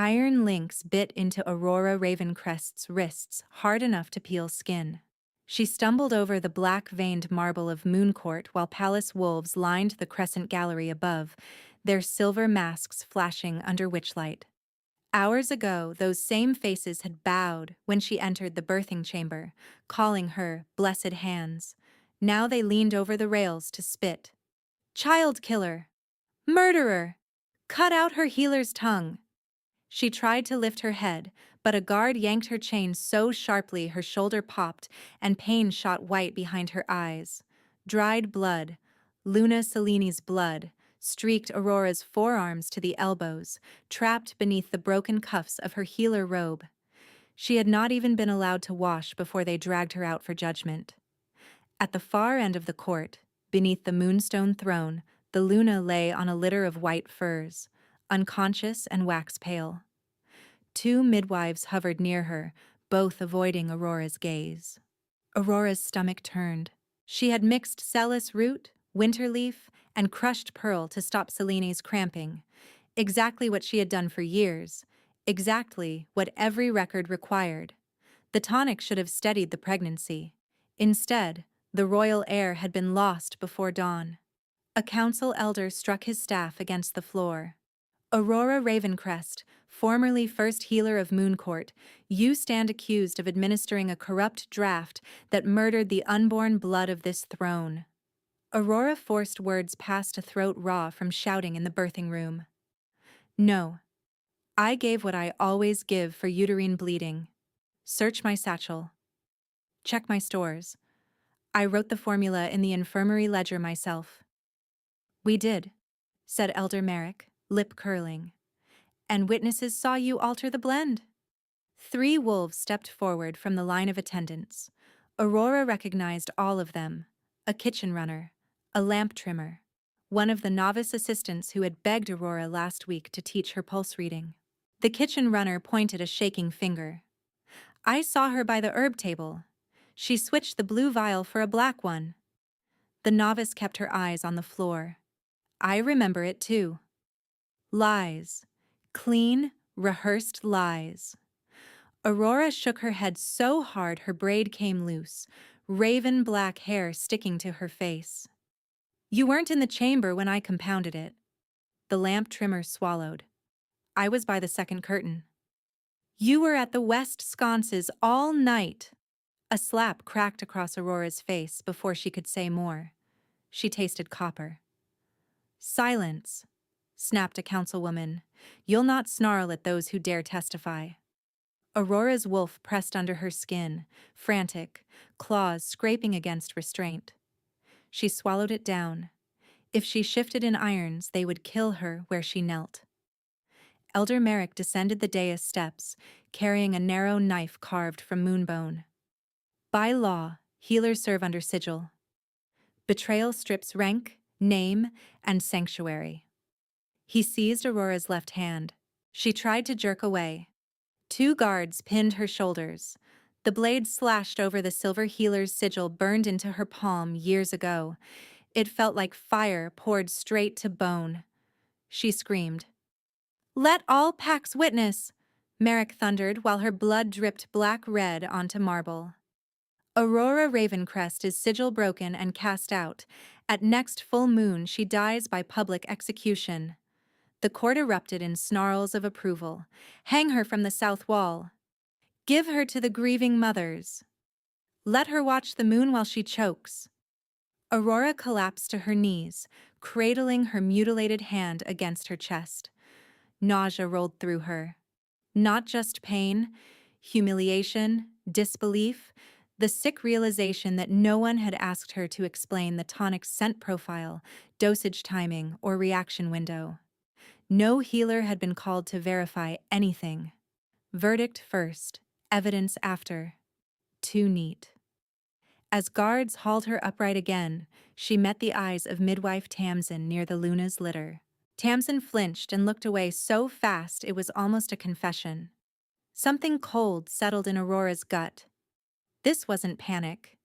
Iron links bit into Aurora Ravencrest's wrists hard enough to peel skin. She stumbled over the black-veined marble of Mooncourt while palace wolves lined the crescent gallery above, their silver masks flashing under witchlight. Hours ago, those same faces had bowed when she entered the birthing chamber, calling her blessed hands. Now they leaned over the rails to spit. Child killer! Murderer! Cut out her healer's tongue! She tried to lift her head, but a guard yanked her chain so sharply her shoulder popped and pain shot white behind her eyes. Dried blood, Luna Cellini's blood, streaked Aurora's forearms to the elbows, trapped beneath the broken cuffs of her healer robe. She had not even been allowed to wash before they dragged her out for judgment. At the far end of the court, beneath the moonstone throne, the Luna lay on a litter of white furs, unconscious and wax-pale. Two midwives hovered near her, both avoiding Aurora's gaze. Aurora's stomach turned. She had mixed Celis root, winterleaf, and crushed pearl to stop Cellini's cramping. Exactly what she had done for years. Exactly what every record required. The tonic should have steadied the pregnancy. Instead, the royal heir had been lost before dawn. A council elder struck his staff against the floor. Aurora Ravencrest, formerly first healer of Mooncourt, you stand accused of administering a corrupt draft that murdered the unborn blood of this throne. Aurora forced words past a throat raw from shouting in the birthing room. No. I gave what I always give for uterine bleeding. Search my satchel. Check my stores. I wrote the formula in the infirmary ledger myself. We did, said Elder Merrick, lip curling. And witnesses saw you alter the blend. 3 wolves stepped forward from the line of attendants. Aurora recognized all of them. A kitchen runner, a lamp trimmer, one of the novice assistants who had begged Aurora last week to teach her pulse reading. The kitchen runner pointed a shaking finger. I saw her by the herb table. She switched the blue vial for a black one. The novice kept her eyes on the floor. I remember it too. Lies. Clean, rehearsed lies. Aurora shook her head so hard her braid came loose, raven black hair sticking to her face. You weren't in the chamber when I compounded it. The lamp trimmer swallowed. I was by the second curtain. You were at the west sconces all night. A slap cracked across Aurora's face before she could say more. She tasted copper. Silence, snapped a councilwoman. You'll not snarl at those who dare testify. Aurora's wolf pressed under her skin, frantic, claws scraping against restraint. She swallowed it down. If she shifted in irons, they would kill her where she knelt. Elder Merrick descended the dais steps, carrying a narrow knife carved from moonbone. By law, healers serve under sigil. Betrayal strips rank, name, and sanctuary. He seized Aurora's left hand. She tried to jerk away. 2 guards pinned her shoulders. The blade slashed over the silver healer's sigil burned into her palm years ago. It felt like fire poured straight to bone. She screamed. Let all Pax witness, Merrick thundered while her blood dripped black-red onto marble. Aurora Ravencrest is sigil broken and cast out. At next full moon she dies by public execution. The court erupted in snarls of approval. Hang her from the south wall. Give her to the grieving mothers. Let her watch the moon while she chokes. Aurora collapsed to her knees, cradling her mutilated hand against her chest. Nausea rolled through her. Not just pain, humiliation, disbelief, the sick realization that no one had asked her to explain the tonic's scent profile, dosage timing, or reaction window. No healer had been called to verify anything. Verdict first, evidence after. Too neat. As guards hauled her upright again, she met the eyes of midwife Tamsin near the Luna's litter. Tamsin flinched and looked away so fast it was almost a confession. Something cold settled in Aurora's gut. This wasn't panic.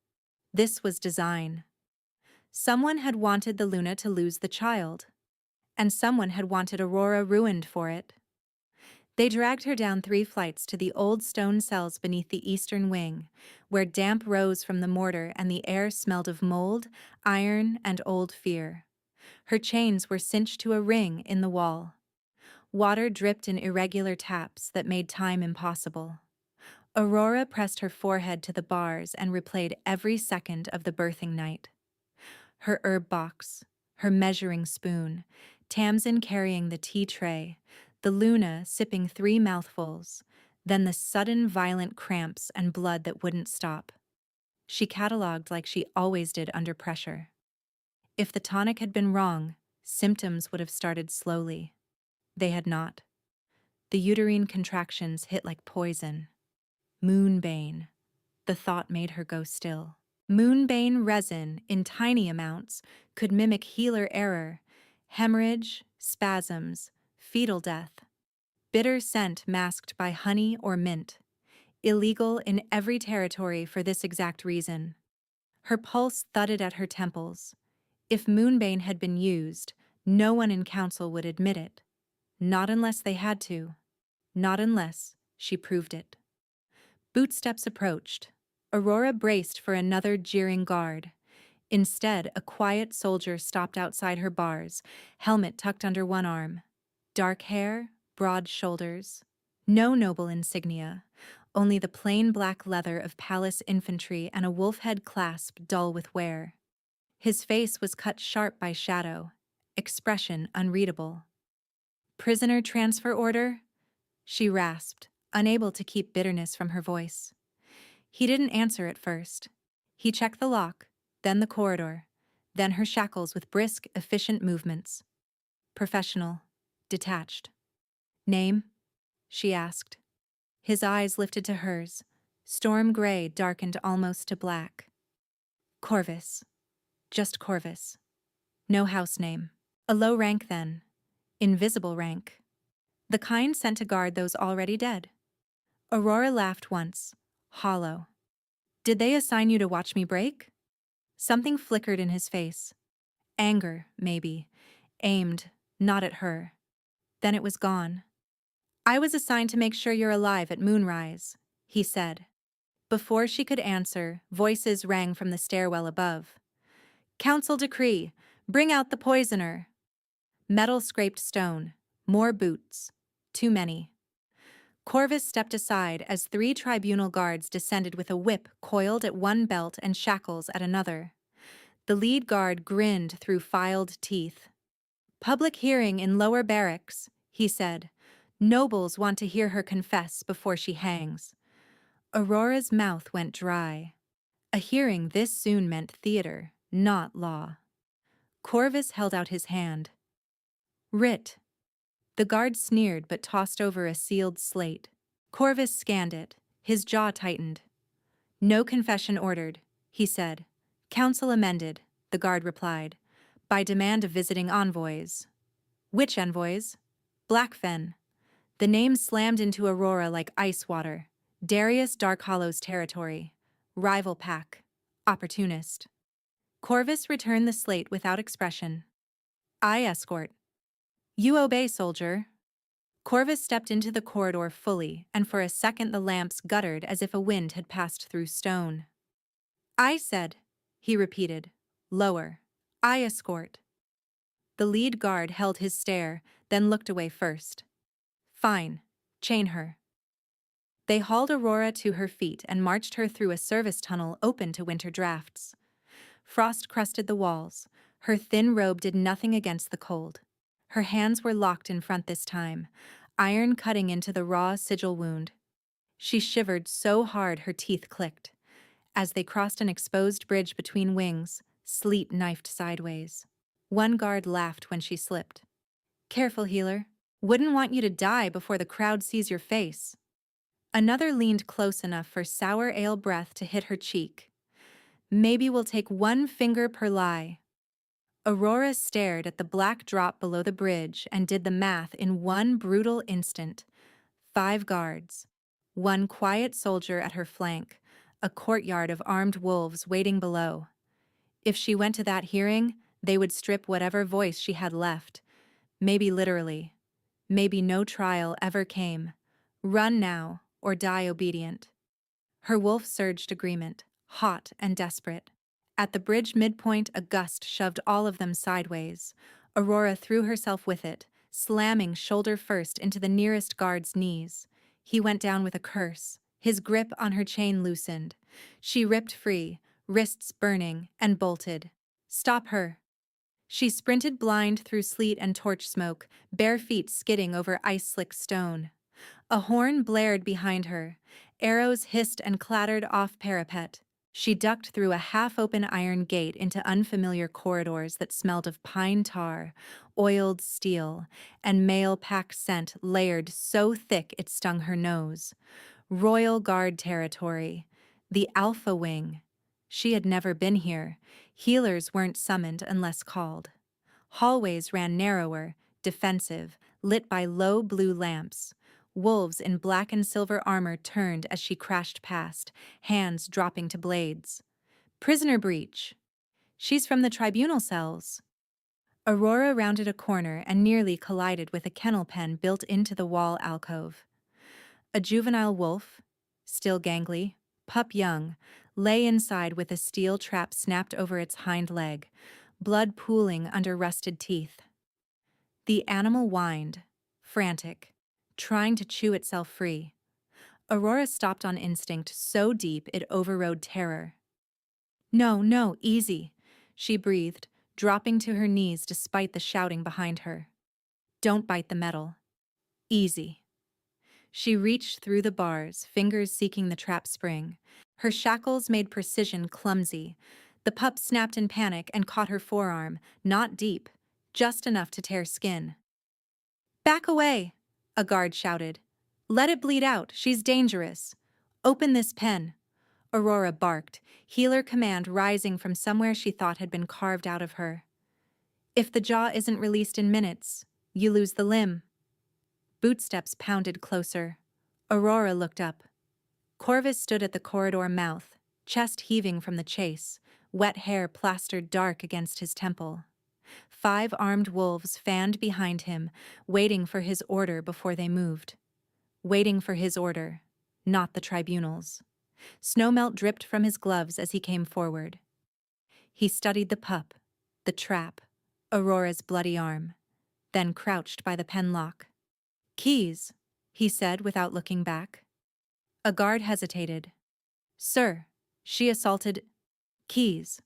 This was design. Someone had wanted the Luna to lose the child. And someone had wanted Aurora ruined for it. They dragged her down 3 flights to the old stone cells beneath the eastern wing, where damp rose from the mortar and the air smelled of mold, iron, and old fear. Her chains were cinched to a ring in the wall. Water dripped in irregular taps that made time impossible. Aurora pressed her forehead to the bars and replayed every second of the birthing night. Her herb box, her measuring spoon, Tamsin carrying the tea tray, the Luna sipping 3 mouthfuls, then the sudden violent cramps and blood that wouldn't stop. She catalogued like she always did under pressure. If the tonic had been wrong, symptoms would have started slowly. They had not. The uterine contractions hit like poison. Moonbane. The thought made her go still. Moonbane resin, in tiny amounts, could mimic healer error, hemorrhage, spasms, fetal death. Bitter scent masked by honey or mint. Illegal in every territory for this exact reason. Her pulse thudded at her temples. If Moonbane had been used, no one in council would admit it. Not unless they had to. Not unless she proved it. Bootsteps approached. Aurora braced for another jeering guard. Instead, a quiet soldier stopped outside her bars, helmet tucked under one arm. Dark hair, broad shoulders. No noble insignia, only the plain black leather of palace infantry and a wolf head clasp dull with wear. His face was cut sharp by shadow, expression unreadable. "Prisoner transfer order?" she rasped, unable to keep bitterness from her voice. He didn't answer at first. He checked the lock, then the corridor, then her shackles with brisk, efficient movements. Professional, detached. "Name?" she asked. His eyes lifted to hers. Storm gray darkened almost to black. "Corvus. Just Corvus. No house name. A low rank then. Invisible rank. The kind sent to guard those already dead." Aurora laughed once, hollow. "Did they assign you to watch me break?" Something flickered in his face. Anger, maybe, aimed, not at her. Then it was gone. "I was assigned to make sure you're alive at moonrise," he said. Before she could answer, voices rang from the stairwell above. "Council decree! Bring out the poisoner!" Metal scraped stone. More boots. Too many. Corvus stepped aside as 3 tribunal guards descended with a whip coiled at one belt and shackles at another. The lead guard grinned through filed teeth. "Public hearing in lower barracks," he said. "Nobles want to hear her confess before she hangs." Aurora's mouth went dry. A hearing this soon meant theater, not law. Corvus held out his hand. "Writ." The guard sneered but tossed over a sealed slate. Corvus scanned it, his jaw tightened. "No confession ordered," he said. "Council amended," the guard replied, "by demand of visiting envoys." "Which envoys?" "Blackfen." The name slammed into Aurora like ice water. Darius Darkhollow's territory. Rival pack. Opportunist. Corvus returned the slate without expression. "I escort." "You obey, soldier." Corvus stepped into the corridor fully, and for a second the lamps guttered as if a wind had passed through stone. "I said," he repeated, lower. "I escort." The lead guard held his stare, then looked away first. "Fine. Chain her." They hauled Aurora to her feet and marched her through a service tunnel open to winter drafts. Frost crusted the walls. Her thin robe did nothing against the cold. Her hands were locked in front this time, iron cutting into the raw sigil wound. She shivered so hard her teeth clicked. As they crossed an exposed bridge between wings, sleet knifed sideways. One guard laughed when she slipped. "Careful, healer. Wouldn't want you to die before the crowd sees your face." Another leaned close enough for sour ale breath to hit her cheek. "Maybe we'll take 1 finger per lie." Aurora stared at the black drop below the bridge and did the math in one brutal instant. 5 guards. 1 quiet soldier at her flank, a courtyard of armed wolves waiting below. If she went to that hearing, they would strip whatever voice she had left, maybe literally. Maybe no trial ever came. Run now, or die obedient. Her wolf surged agreement, hot and desperate. At the bridge midpoint, a gust shoved all of them sideways. Aurora threw herself with it, slamming shoulder first into the nearest guard's knees. He went down with a curse. His grip on her chain loosened. She ripped free, wrists burning, and bolted. Stop her. She sprinted blind through sleet and torch smoke, bare feet skidding over ice-slick stone. A horn blared behind her. Arrows hissed and clattered off parapet. She ducked through a half-open iron gate into unfamiliar corridors that smelled of pine tar, oiled steel, and mail pack scent layered so thick it stung her nose. Royal Guard territory. The Alpha Wing. She had never been here. Healers weren't summoned unless called. Hallways ran narrower, defensive, lit by low blue lamps. Wolves in black and silver armor turned as she crashed past, hands dropping to blades. Prisoner breach. She's from the tribunal cells. Aurora rounded a corner and nearly collided with a kennel pen built into the wall alcove. A juvenile wolf, still gangly, pup young, lay inside with a steel trap snapped over its hind leg, blood pooling under rusted teeth. The animal whined, frantic, trying to chew itself free. Aurora stopped on instinct so deep it overrode terror. No, no, easy, she breathed, dropping to her knees despite the shouting behind her. Don't bite the metal. Easy. She reached through the bars, fingers seeking the trap spring. Her shackles made precision clumsy. The pup snapped in panic and caught her forearm, not deep, just enough to tear skin. Back away, a guard shouted. Let it bleed out, she's dangerous. Open this pen. Aurora barked, healer command rising from somewhere she thought had been carved out of her. If the jaw isn't released in minutes, you lose the limb. Bootsteps pounded closer. Aurora looked up. Corvus stood at the corridor mouth, chest heaving from the chase, wet hair plastered dark against his temple. 5 armed wolves fanned behind him, waiting for his order before they moved. Waiting for his order, not the tribunal's. Snowmelt dripped from his gloves as he came forward. He studied the pup, the trap, Aurora's bloody arm, then crouched by the pen lock. Keys, he said without looking back. A guard hesitated. Sir, she assaulted. Keys.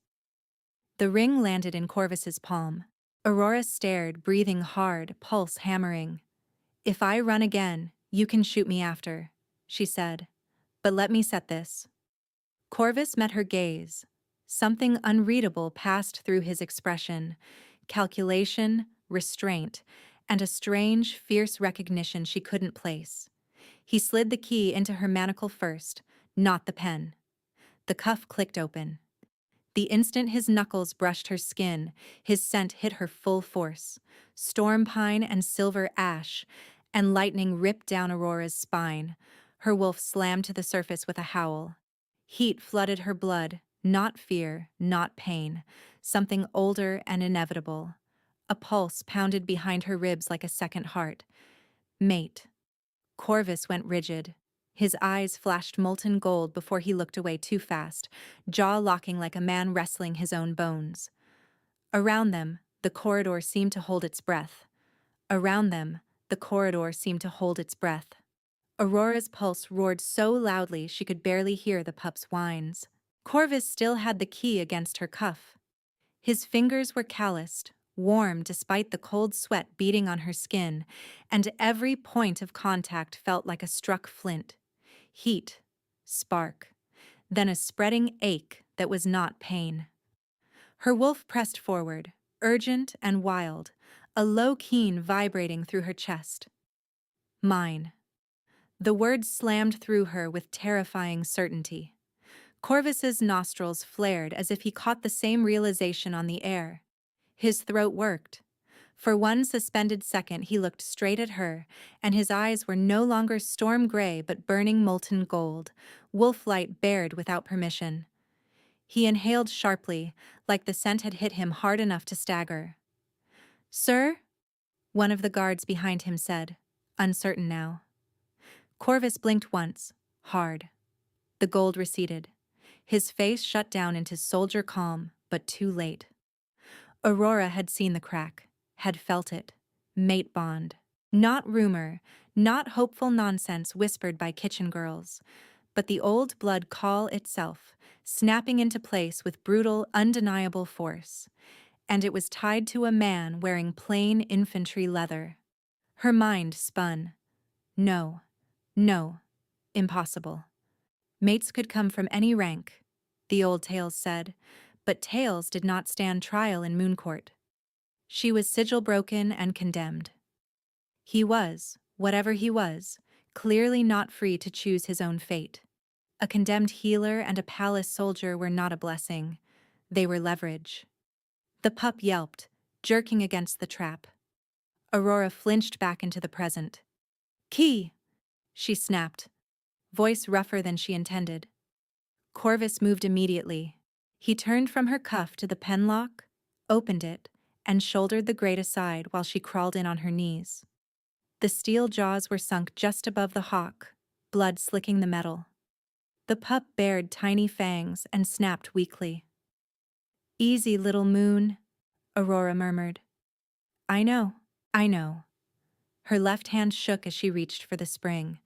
The ring landed in Corvus's palm. Aurora stared, breathing hard, pulse hammering. If I run again, you can shoot me after, she said. But let me set this. Corvus met her gaze. Something unreadable passed through his expression. Calculation, restraint, and a strange, fierce recognition she couldn't place. He slid the key into her manacle first, not the pen. The cuff clicked open. The instant his knuckles brushed her skin, his scent hit her full force. Storm pine and silver ash, and lightning ripped down Aurora's spine. Her wolf slammed to the surface with a howl. Heat flooded her blood, not fear, not pain, something older and inevitable. A pulse pounded behind her ribs like a second heart. Mate. Corvus went rigid. His eyes flashed molten gold before he looked away too fast, jaw locking like a man wrestling his own bones. Around them, the corridor seemed to hold its breath. Around them, the corridor seemed to hold its breath. Aurora's pulse roared so loudly she could barely hear the pup's whines. Corvus still had the key against her cuff. His fingers were calloused, warm despite the cold sweat beading on her skin, and every point of contact felt like a struck flint. Heat, spark, then a spreading ache that was not pain. Her wolf pressed forward, urgent and wild, a low keen vibrating through her chest. Mine. The words slammed through her with terrifying certainty. Corvus's nostrils flared as if he caught the same realization on the air. His throat worked. For one suspended second he looked straight at her, and his eyes were no longer storm gray but burning molten gold, wolf light bared without permission. He inhaled sharply, like the scent had hit him hard enough to stagger. Sir? one of the guards behind him said, uncertain now. Corvus blinked once, hard. The gold receded. His face shut down into soldier calm, but too late. Aurora had seen the crack, had felt it. Mate bond. Not rumor, not hopeful nonsense whispered by kitchen girls, but the old blood call itself, snapping into place with brutal, undeniable force. And it was tied to a man wearing plain infantry leather. Her mind spun. No, no, impossible. Mates could come from any rank, the old tales said, but tales did not stand trial in Mooncourt. She was sigil broken and condemned. He was, whatever he was, clearly not free to choose his own fate. A condemned healer and a palace soldier were not a blessing. They were leverage. The pup yelped, jerking against the trap. Aurora flinched back into the present. Key! She snapped, voice rougher than she intended. Corvus moved immediately. He turned from her cuff to the penlock, opened it, and shouldered the grate aside while she crawled in on her knees. The steel jaws were sunk just above the hock, blood slicking the metal. The pup bared tiny fangs and snapped weakly. Easy, little moon, Aurora murmured. I know. Her left hand shook as she reached for the spring.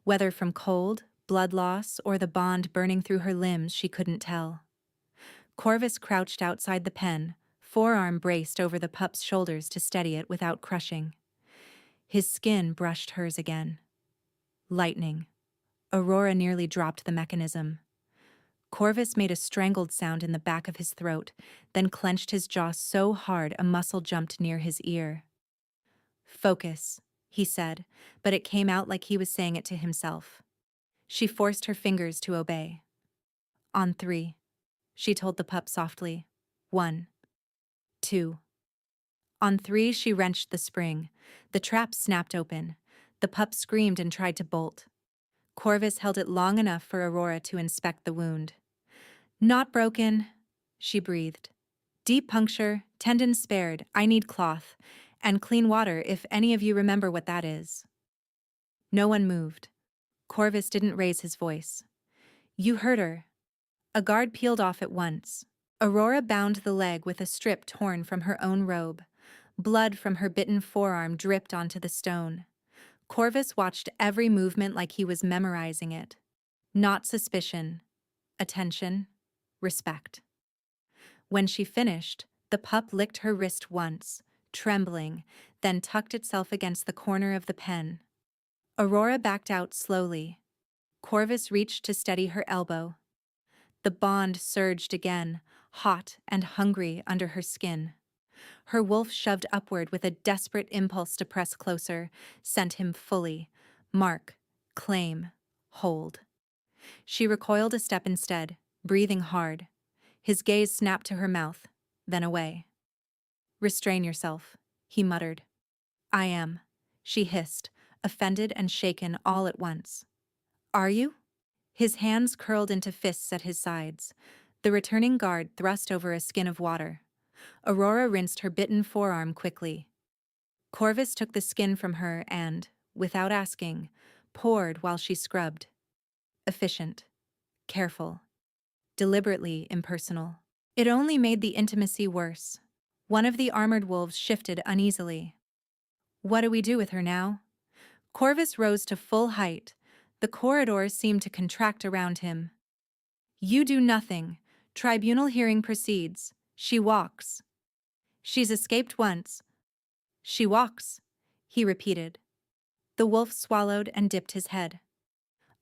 Whether from cold, blood loss, or the bond burning through her limbs, she couldn't tell. Corvus crouched outside the pen, forearm braced over the pup's shoulders to steady it without crushing. His skin brushed hers again. Lightning. Aurora nearly dropped the mechanism. Corvus made a strangled sound in the back of his throat, then clenched his jaw so hard a muscle jumped near his ear. Focus, he said, but it came out like he was saying it to himself. She forced her fingers to obey. On 3, she told the pup softly. 1, 2. On 3, she wrenched the spring. The trap snapped open. The pup screamed and tried to bolt. Corvus held it long enough for Aurora to inspect the wound. Not broken, she breathed. Deep puncture, tendon spared, I need cloth, and clean water if any of you remember what that is. No one moved. Corvus didn't raise his voice. You heard her. A guard peeled off at once. Aurora bound the leg with a strip torn from her own robe. Blood from her bitten forearm dripped onto the stone. Corvus watched every movement like he was memorizing it. Not suspicion. Attention. Respect. When she finished, the pup licked her wrist once, trembling, then tucked itself against the corner of the pen. Aurora backed out slowly. Corvus reached to steady her elbow. The bond surged again, hot and hungry under her skin. Her wolf shoved upward with a desperate impulse to press closer, sent him fully. Mark, claim, hold. She recoiled a step instead, breathing hard. His gaze snapped to her mouth, then away. Restrain yourself, he muttered. I am, she hissed, offended and shaken all at once. Are you? His hands curled into fists at his sides. The returning guard thrust over a skin of water. Aurora rinsed her bitten forearm quickly. Corvus took the skin from her and, without asking, poured while she scrubbed. Efficient. Careful. Deliberately impersonal. It only made the intimacy worse. One of the armored wolves shifted uneasily. What do we do with her now? Corvus rose to full height. The corridor seemed to contract around him. You do nothing. Tribunal hearing proceeds. She walks. She's escaped once. She walks, he repeated. The wolf swallowed and dipped his head.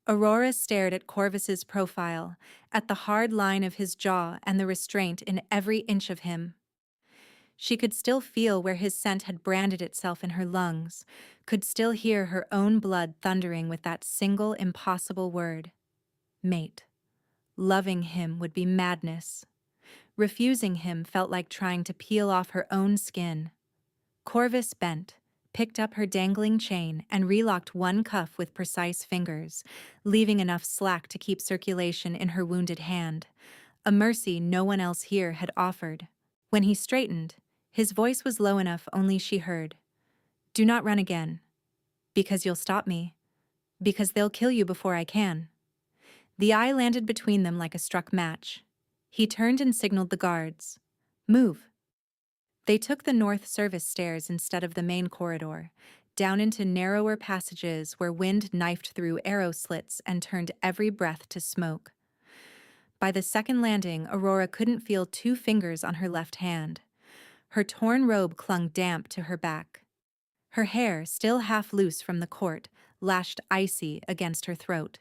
Aurora stared at Corvus's profile, at the hard line of his jaw and the restraint in every inch of him. She could still feel where his scent had branded itself in her lungs, could still hear her own blood thundering with that single impossible word. Mate. Loving him would be madness. Refusing him felt like trying to peel off her own skin. Corvus bent, picked up her dangling chain and relocked one cuff with precise fingers, leaving enough slack to keep circulation in her wounded hand, a mercy no one else here had offered. When he straightened, his voice was low enough only she heard. Do not run again. Because you'll stop me. Because they'll kill you before I can. The eye landed between them like a struck match. He turned and signaled the guards. Move. They took the north service stairs instead of the main corridor, down into narrower passages where wind knifed through arrow slits and turned every breath to smoke. By the second landing, Aurora couldn't feel 2 fingers on her left hand. Her torn robe clung damp to her back. Her hair, still half loose from the court, lashed icy against her throat.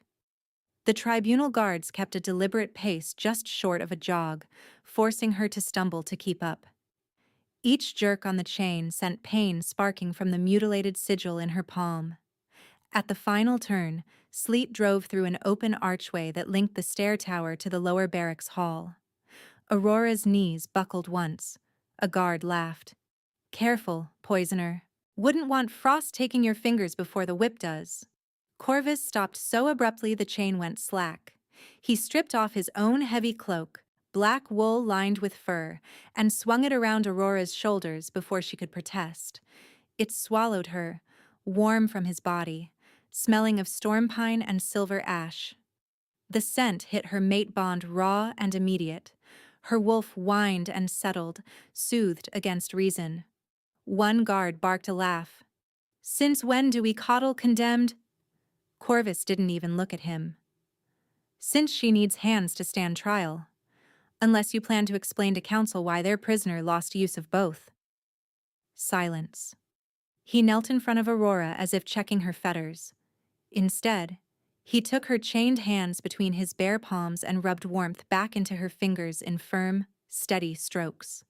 The tribunal guards kept a deliberate pace just short of a jog, forcing her to stumble to keep up. Each jerk on the chain sent pain sparking from the mutilated sigil in her palm. At the final turn, Sleet drove through an open archway that linked the stair tower to the lower barracks hall. Aurora's knees buckled once. A guard laughed. Careful, poisoner. Wouldn't want frost taking your fingers before the whip does. Corvus stopped so abruptly the chain went slack. He stripped off his own heavy cloak, black wool lined with fur, and swung it around Aurora's shoulders before she could protest. It swallowed her, warm from his body, smelling of storm pine and silver ash. The scent hit her mate bond raw and immediate. Her wolf whined and settled, soothed against reason. One guard barked a laugh. Since when do we coddle condemned? Corvus didn't even look at him. Since she needs hands to stand trial. Unless you plan to explain to council why their prisoner lost use of both. Silence. He knelt in front of Aurora as if checking her fetters. Instead, he took her chained hands between his bare palms and rubbed warmth back into her fingers in firm, steady strokes.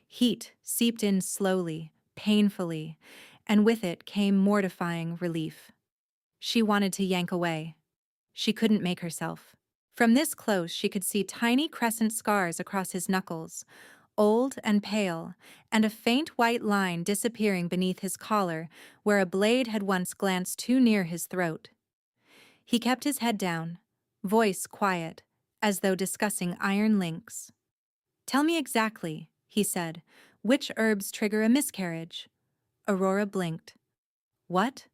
Heat seeped in slowly, painfully, and with it came mortifying relief. She wanted to yank away. She couldn't make herself. From this close, she could see tiny crescent scars across his knuckles, old and pale, and a faint white line disappearing beneath his collar where a blade had once glanced too near his throat. He kept his head down, voice quiet, as though discussing iron links. Tell me exactly, he said, which herbs trigger a miscarriage? Aurora blinked. What?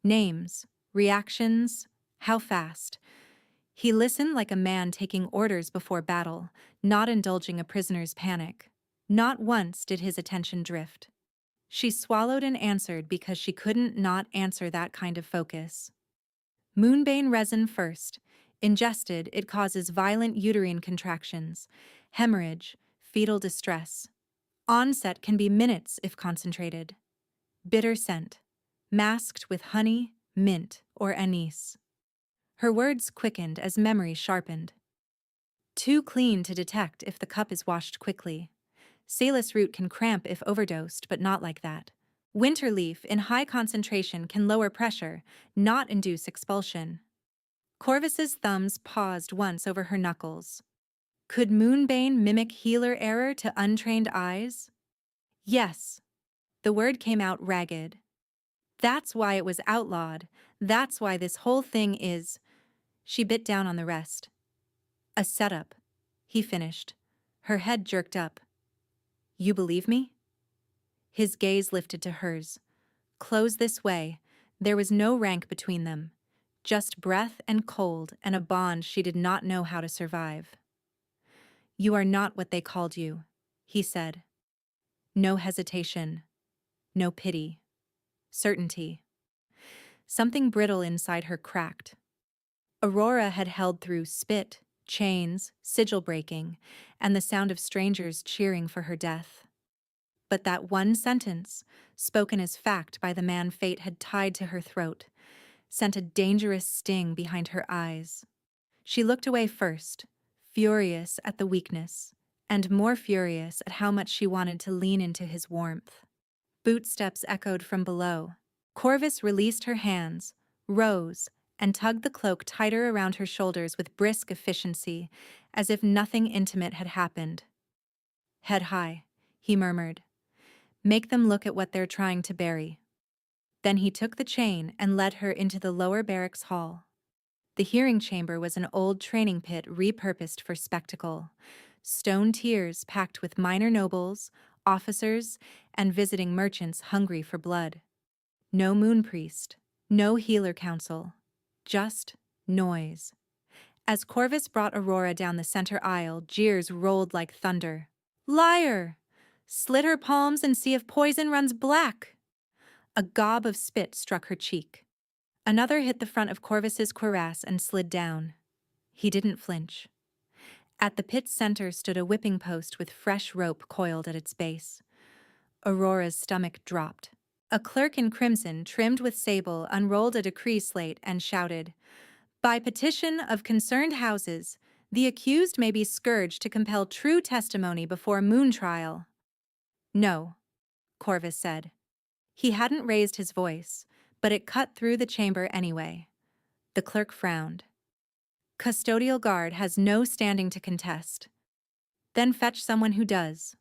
Names, reactions, how fast? He listened like a man taking orders before battle, not indulging a prisoner's panic. Not once did his attention drift. She swallowed and answered because she couldn't not answer that kind of focus. Moonbane resin first. Ingested, it causes violent uterine contractions, hemorrhage, fetal distress. Onset can be minutes if concentrated. Bitter scent, masked with honey, mint, or anise. Her words quickened as memory sharpened. Too clean to detect if the cup is washed quickly. Salus root can cramp if overdosed, but not like that. Winter leaf in high concentration can lower pressure, not induce expulsion. Corvus's thumbs paused once over her knuckles. Could Moonbane mimic healer error to untrained eyes? Yes. The word came out ragged. That's why it was outlawed. That's why this whole thing is... She bit down on the rest. A setup, he finished. Her head jerked up. You believe me? His gaze lifted to hers. Close this way. There was no rank between them. Just breath and cold and a bond she did not know how to survive. You are not what they called you, he said. No hesitation. No pity. Certainty. Something brittle inside her cracked. Aurora had held through spit, chains, sigil breaking, and the sound of strangers cheering for her death. But that one sentence, spoken as fact by the man fate had tied to her throat, sent a dangerous sting behind her eyes. She looked away first, furious at the weakness, and more furious at how much she wanted to lean into his warmth. Bootsteps echoed from below. Corvus released her hands, rose, and tugged the cloak tighter around her shoulders with brisk efficiency, as if nothing intimate had happened. Head high, he murmured. Make them look at what they're trying to bury. Then he took the chain and led her into the lower barracks hall. The hearing chamber was an old training pit repurposed for spectacle. Stone tiers packed with minor nobles, officers, and visiting merchants hungry for blood. No moon priest, no healer council, just noise. As Corvus brought Aurora down the center aisle, jeers rolled like thunder. Liar! Slit her palms and see if poison runs black. A gob of spit struck her cheek. Another hit the front of Corvus's cuirass and slid down. He didn't flinch. At the pit's center stood a whipping post with fresh rope coiled at its base. Aurora's stomach dropped. A clerk in crimson, trimmed with sable, unrolled a decree slate and shouted, "By petition of concerned houses, the accused may be scourged to compel true testimony before moon trial." "No," Corvus said. He hadn't raised his voice, but it cut through the chamber anyway. The clerk frowned. "Custodial guard has no standing to contest." "Then fetch someone who does."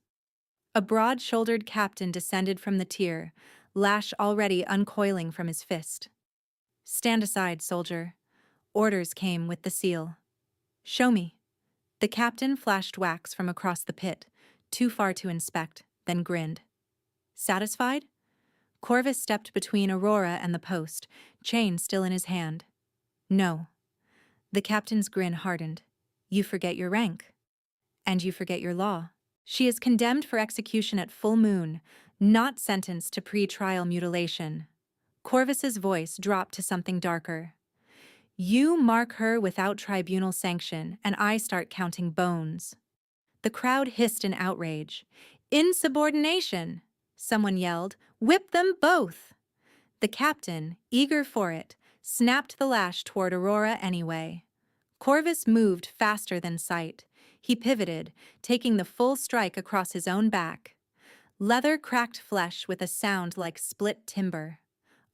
A broad-shouldered captain descended from the tier, lash already uncoiling from his fist. "Stand aside, soldier." Orders came with the seal. "Show me." The captain flashed wax from across the pit, too far to inspect, then grinned. Satisfied? Corvus stepped between Aurora and the post, chain still in his hand. "No." The captain's grin hardened. "You forget your rank. And you forget your law. She is condemned for execution at full moon, not sentenced to pre-trial mutilation." Corvus's voice dropped to something darker. "You mark her without tribunal sanction, and I start counting bones." The crowd hissed in outrage. "Insubordination!" Someone yelled. "Whip them both!" The captain, eager for it, snapped the lash toward Aurora anyway. Corvus moved faster than sight. He pivoted, taking the full strike across his own back. Leather cracked flesh with a sound like split timber.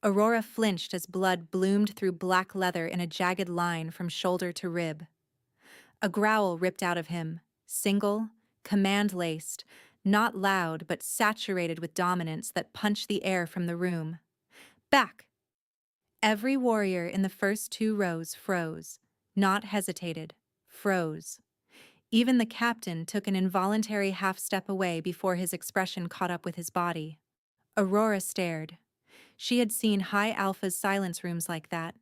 Aurora flinched as blood bloomed through black leather in a jagged line from shoulder to rib. A growl ripped out of him, single, command-laced, not loud but saturated with dominance that punched the air from the room. "Back!" Every warrior in the first two rows froze, not hesitated, froze. Even the captain took an involuntary half-step away before his expression caught up with his body. Aurora stared. She had seen High Alpha's silence rooms like that,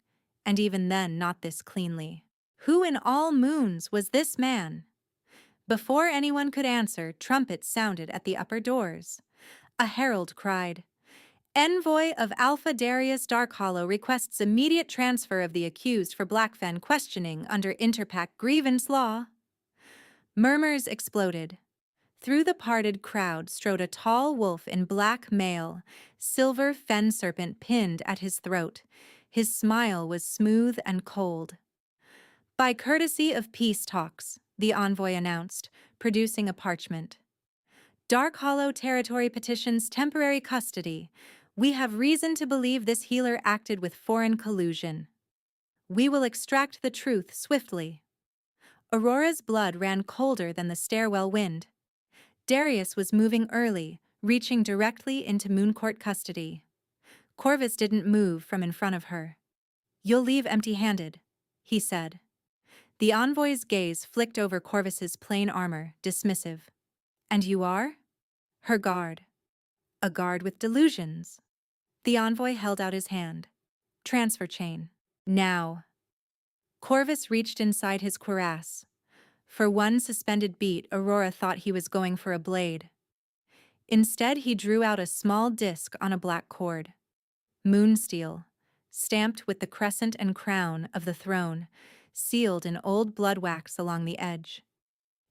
and even then not this cleanly. Who in all moons was this man? Before anyone could answer, trumpets sounded at the upper doors. A herald cried, "Envoy of Alpha Darius Darkhollow requests immediate transfer of the accused for Blackfen questioning under Interpack grievance law." Murmurs exploded. Through the parted crowd strode a tall wolf in black mail, silver fen serpent pinned at his throat. His smile was smooth and cold. "By courtesy of peace talks," the envoy announced, producing a parchment. "Darkhollow territory petitions temporary custody. We have reason to believe this healer acted with foreign collusion. We will extract the truth swiftly." Aurora's blood ran colder than the stairwell wind. Darius was moving early, reaching directly into Mooncourt custody. Corvus didn't move from in front of her. "You'll leave empty-handed," he said. The envoy's gaze flicked over Corvus's plain armor, dismissive. "And you are?" "Her guard." "A guard with delusions." The envoy held out his hand. "Transfer chain. Now." Corvus reached inside his cuirass. For one suspended beat, Aurora thought he was going for a blade. Instead, he drew out a small disc on a black cord. Moonsteel, stamped with the crescent and crown of the throne, sealed in old blood wax along the edge.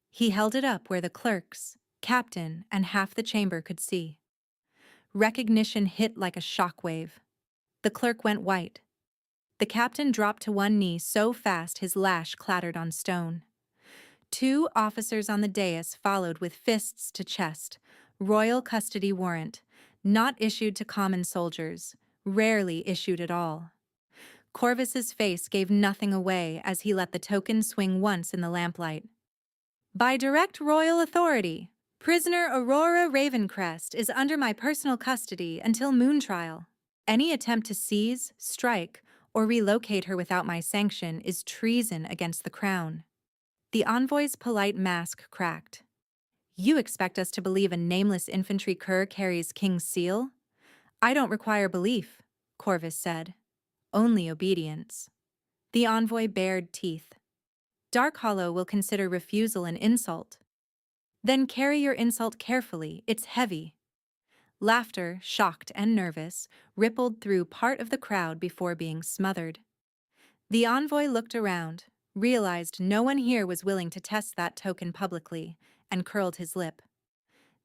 He held it up where the clerks, captain, and half the chamber could see. Recognition hit like a shockwave. The clerk went white. The captain dropped to one knee so fast his lash clattered on stone. Two officers on the dais followed with fists to chest, royal custody warrant, not issued to common soldiers, rarely issued at all. Corvus's face gave nothing away as he let the token swing once in the lamplight. "By direct royal authority, prisoner Aurora Ravencrest is under my personal custody until moon trial. Any attempt to seize, strike, or relocate her without my sanction is treason against the crown." The envoy's polite mask cracked. "You expect us to believe a nameless infantry cur carries King's seal? I don't require belief. Corvus said. Only obedience. The envoy bared teeth. Dark Hollow will consider refusal an insult. Then carry your insult carefully, it's heavy. Laughter, shocked and nervous, rippled through part of the crowd before being smothered. The envoy looked around, realized no one here was willing to test that token publicly, and curled his lip.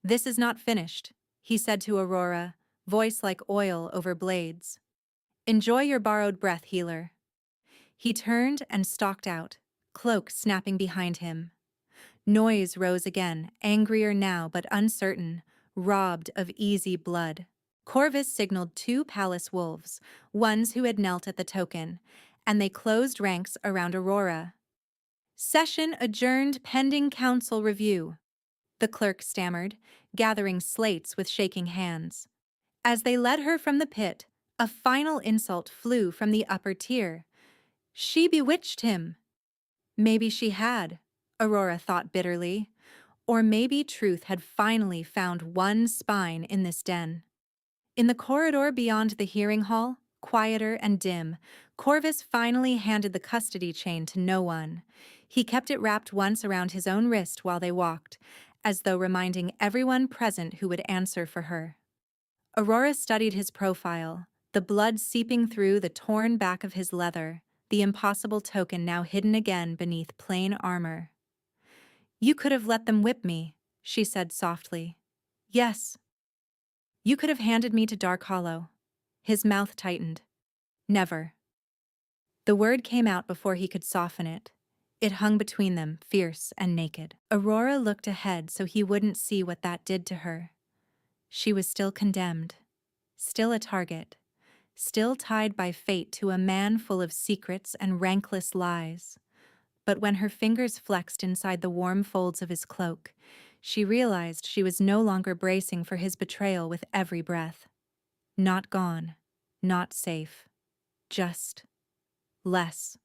This is not finished, he said to Aurora, voice like oil over blades. Enjoy your borrowed breath, healer. He turned and stalked out, cloak snapping behind him. Noise rose again, angrier now but uncertain, robbed of easy blood. Corvus signaled 2 palace wolves, ones who had knelt at the token, and they closed ranks around Aurora. Session adjourned pending council review, the clerk stammered, gathering slates with shaking hands. As they led her from the pit, a final insult flew from the upper tier. She bewitched him. Maybe she had, Aurora thought bitterly. Or maybe truth had finally found one spine in this den. In the corridor beyond the hearing hall, quieter and dim, Corvus finally handed the custody chain to no one. He kept it wrapped once around his own wrist while they walked, as though reminding everyone present who would answer for her. Aurora studied his profile, the blood seeping through the torn back of his leather, the impossible token now hidden again beneath plain armor. You could have let them whip me, she said softly. Yes. You could have handed me to Dark Hollow. His mouth tightened. Never. The word came out before he could soften it. It hung between them, fierce and naked. Aurora looked ahead so he wouldn't see what that did to her. She was still condemned, still a target, still tied by fate to a man full of secrets and rankless lies. But when her fingers flexed inside the warm folds of his cloak, she realized she was no longer bracing for his betrayal with every breath. Not gone, not safe, just less.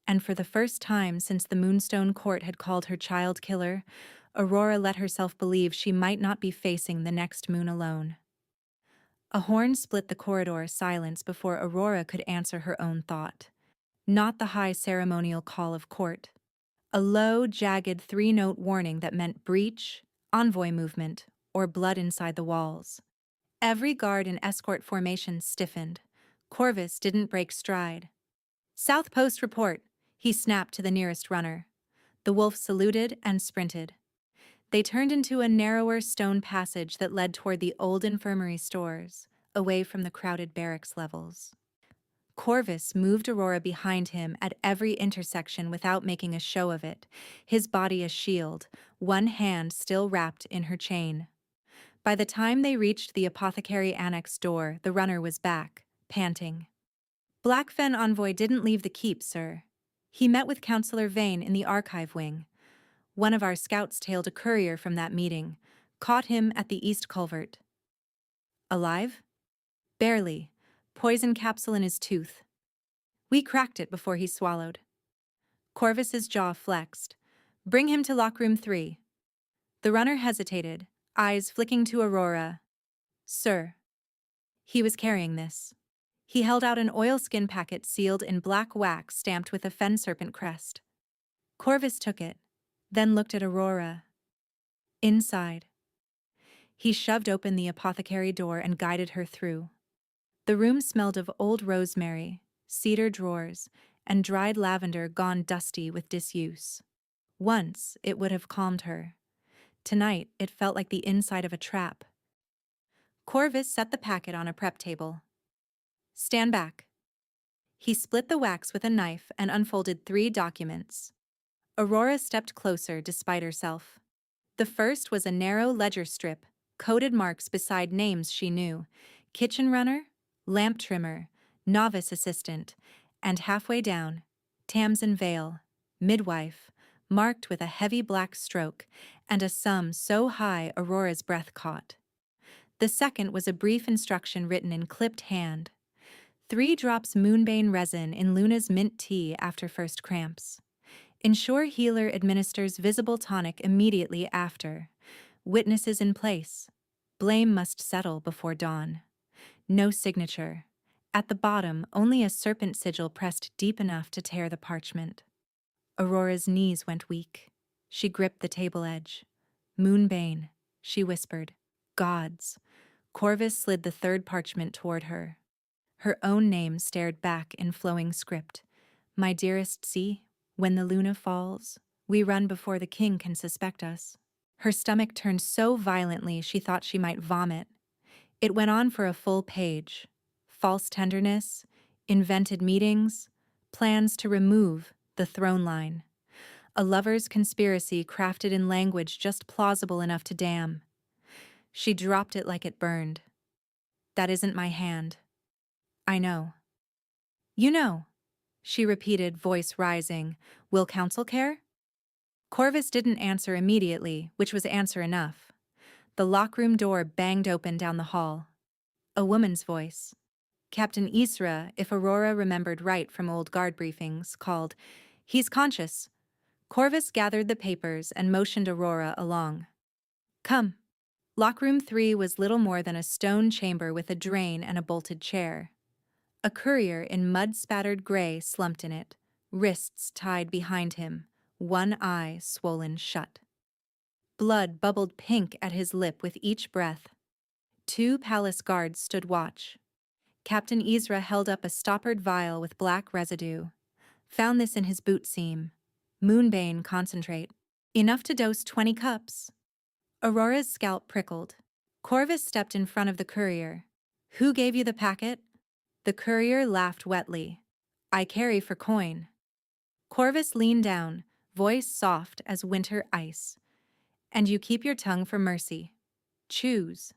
And for the first time since the Moonstone Court had called her child killer, Aurora let herself believe she might not be facing the next moon alone. A horn split the corridor silence before Aurora could answer her own thought. Not the high ceremonial call of court. A low, jagged 3-note warning that meant breach, envoy movement, or blood inside the walls. Every guard in escort formation stiffened. Corvus didn't break stride. South Post report, he snapped to the nearest runner. The wolf saluted and sprinted. They turned into a narrower stone passage that led toward the old infirmary stores, away from the crowded barracks levels. Corvus moved Aurora behind him at every intersection without making a show of it, his body a shield, one hand still wrapped in her chain. By the time they reached the apothecary annex door, the runner was back, panting. Blackfen envoy didn't leave the keep, sir. He met with Councillor Vane in the archive wing. One of our scouts tailed a courier from that meeting, caught him at the East Culvert. Alive? Barely. Poison capsule in his tooth. We cracked it before he swallowed. Corvus's jaw flexed. Bring him to lockroom 3. The runner hesitated, eyes flicking to Aurora. Sir. He was carrying this. He held out an oilskin packet sealed in black wax stamped with a fen serpent crest. Corvus took it, then looked at Aurora. Inside. He shoved open the apothecary door and guided her through. The room smelled of old rosemary, cedar drawers, and dried lavender gone dusty with disuse. Once, it would have calmed her. Tonight, it felt like the inside of a trap. Corvus set the packet on a prep table. Stand back. He split the wax with a knife and unfolded 3 documents. Aurora stepped closer despite herself. The first was a narrow ledger strip, coded marks beside names she knew: kitchen runner, lamp trimmer, novice assistant, and halfway down, Tamsin Vale, midwife, marked with a heavy black stroke and a sum so high Aurora's breath caught. The second was a brief instruction written in clipped hand. 3 drops moonbane resin in Luna's mint tea after first cramps. Ensure healer administers visible tonic immediately after. Witnesses in place. Blame must settle before dawn. No signature. At the bottom, only a serpent sigil pressed deep enough to tear the parchment. Aurora's knees went weak. She gripped the table edge. Moonbane, she whispered. Gods. Corvus slid the third parchment toward her. Her own name stared back in flowing script. My dearest, see, when the Luna falls, we run before the king can suspect us. Her stomach turned so violently she thought she might vomit. It went on for a full page. False tenderness, invented meetings, plans to remove the throne line. A lover's conspiracy crafted in language just plausible enough to damn. She dropped it like it burned. That isn't my hand. I know. You know, she repeated, voice rising. Will counsel care? Corvus didn't answer immediately, which was answer enough. The lockroom door banged open down the hall. A woman's voice. Captain Isra, if Aurora remembered right from old guard briefings, called, He's conscious. Corvus gathered the papers and motioned Aurora along. Come. Lockroom 3 was little more than a stone chamber with a drain and a bolted chair. A courier in mud-spattered gray slumped in it, wrists tied behind him, one eye swollen shut. Blood bubbled pink at his lip with each breath. 2 palace guards stood watch. Captain Isra held up a stoppered vial with black residue. Found this in his boot seam. Moonbane concentrate. Enough to dose 20 cups. Aurora's scalp prickled. Corvus stepped in front of the courier. Who gave you the packet? The courier laughed wetly. I carry for coin. Corvus leaned down, voice soft as winter ice. And you keep your tongue for mercy. Choose.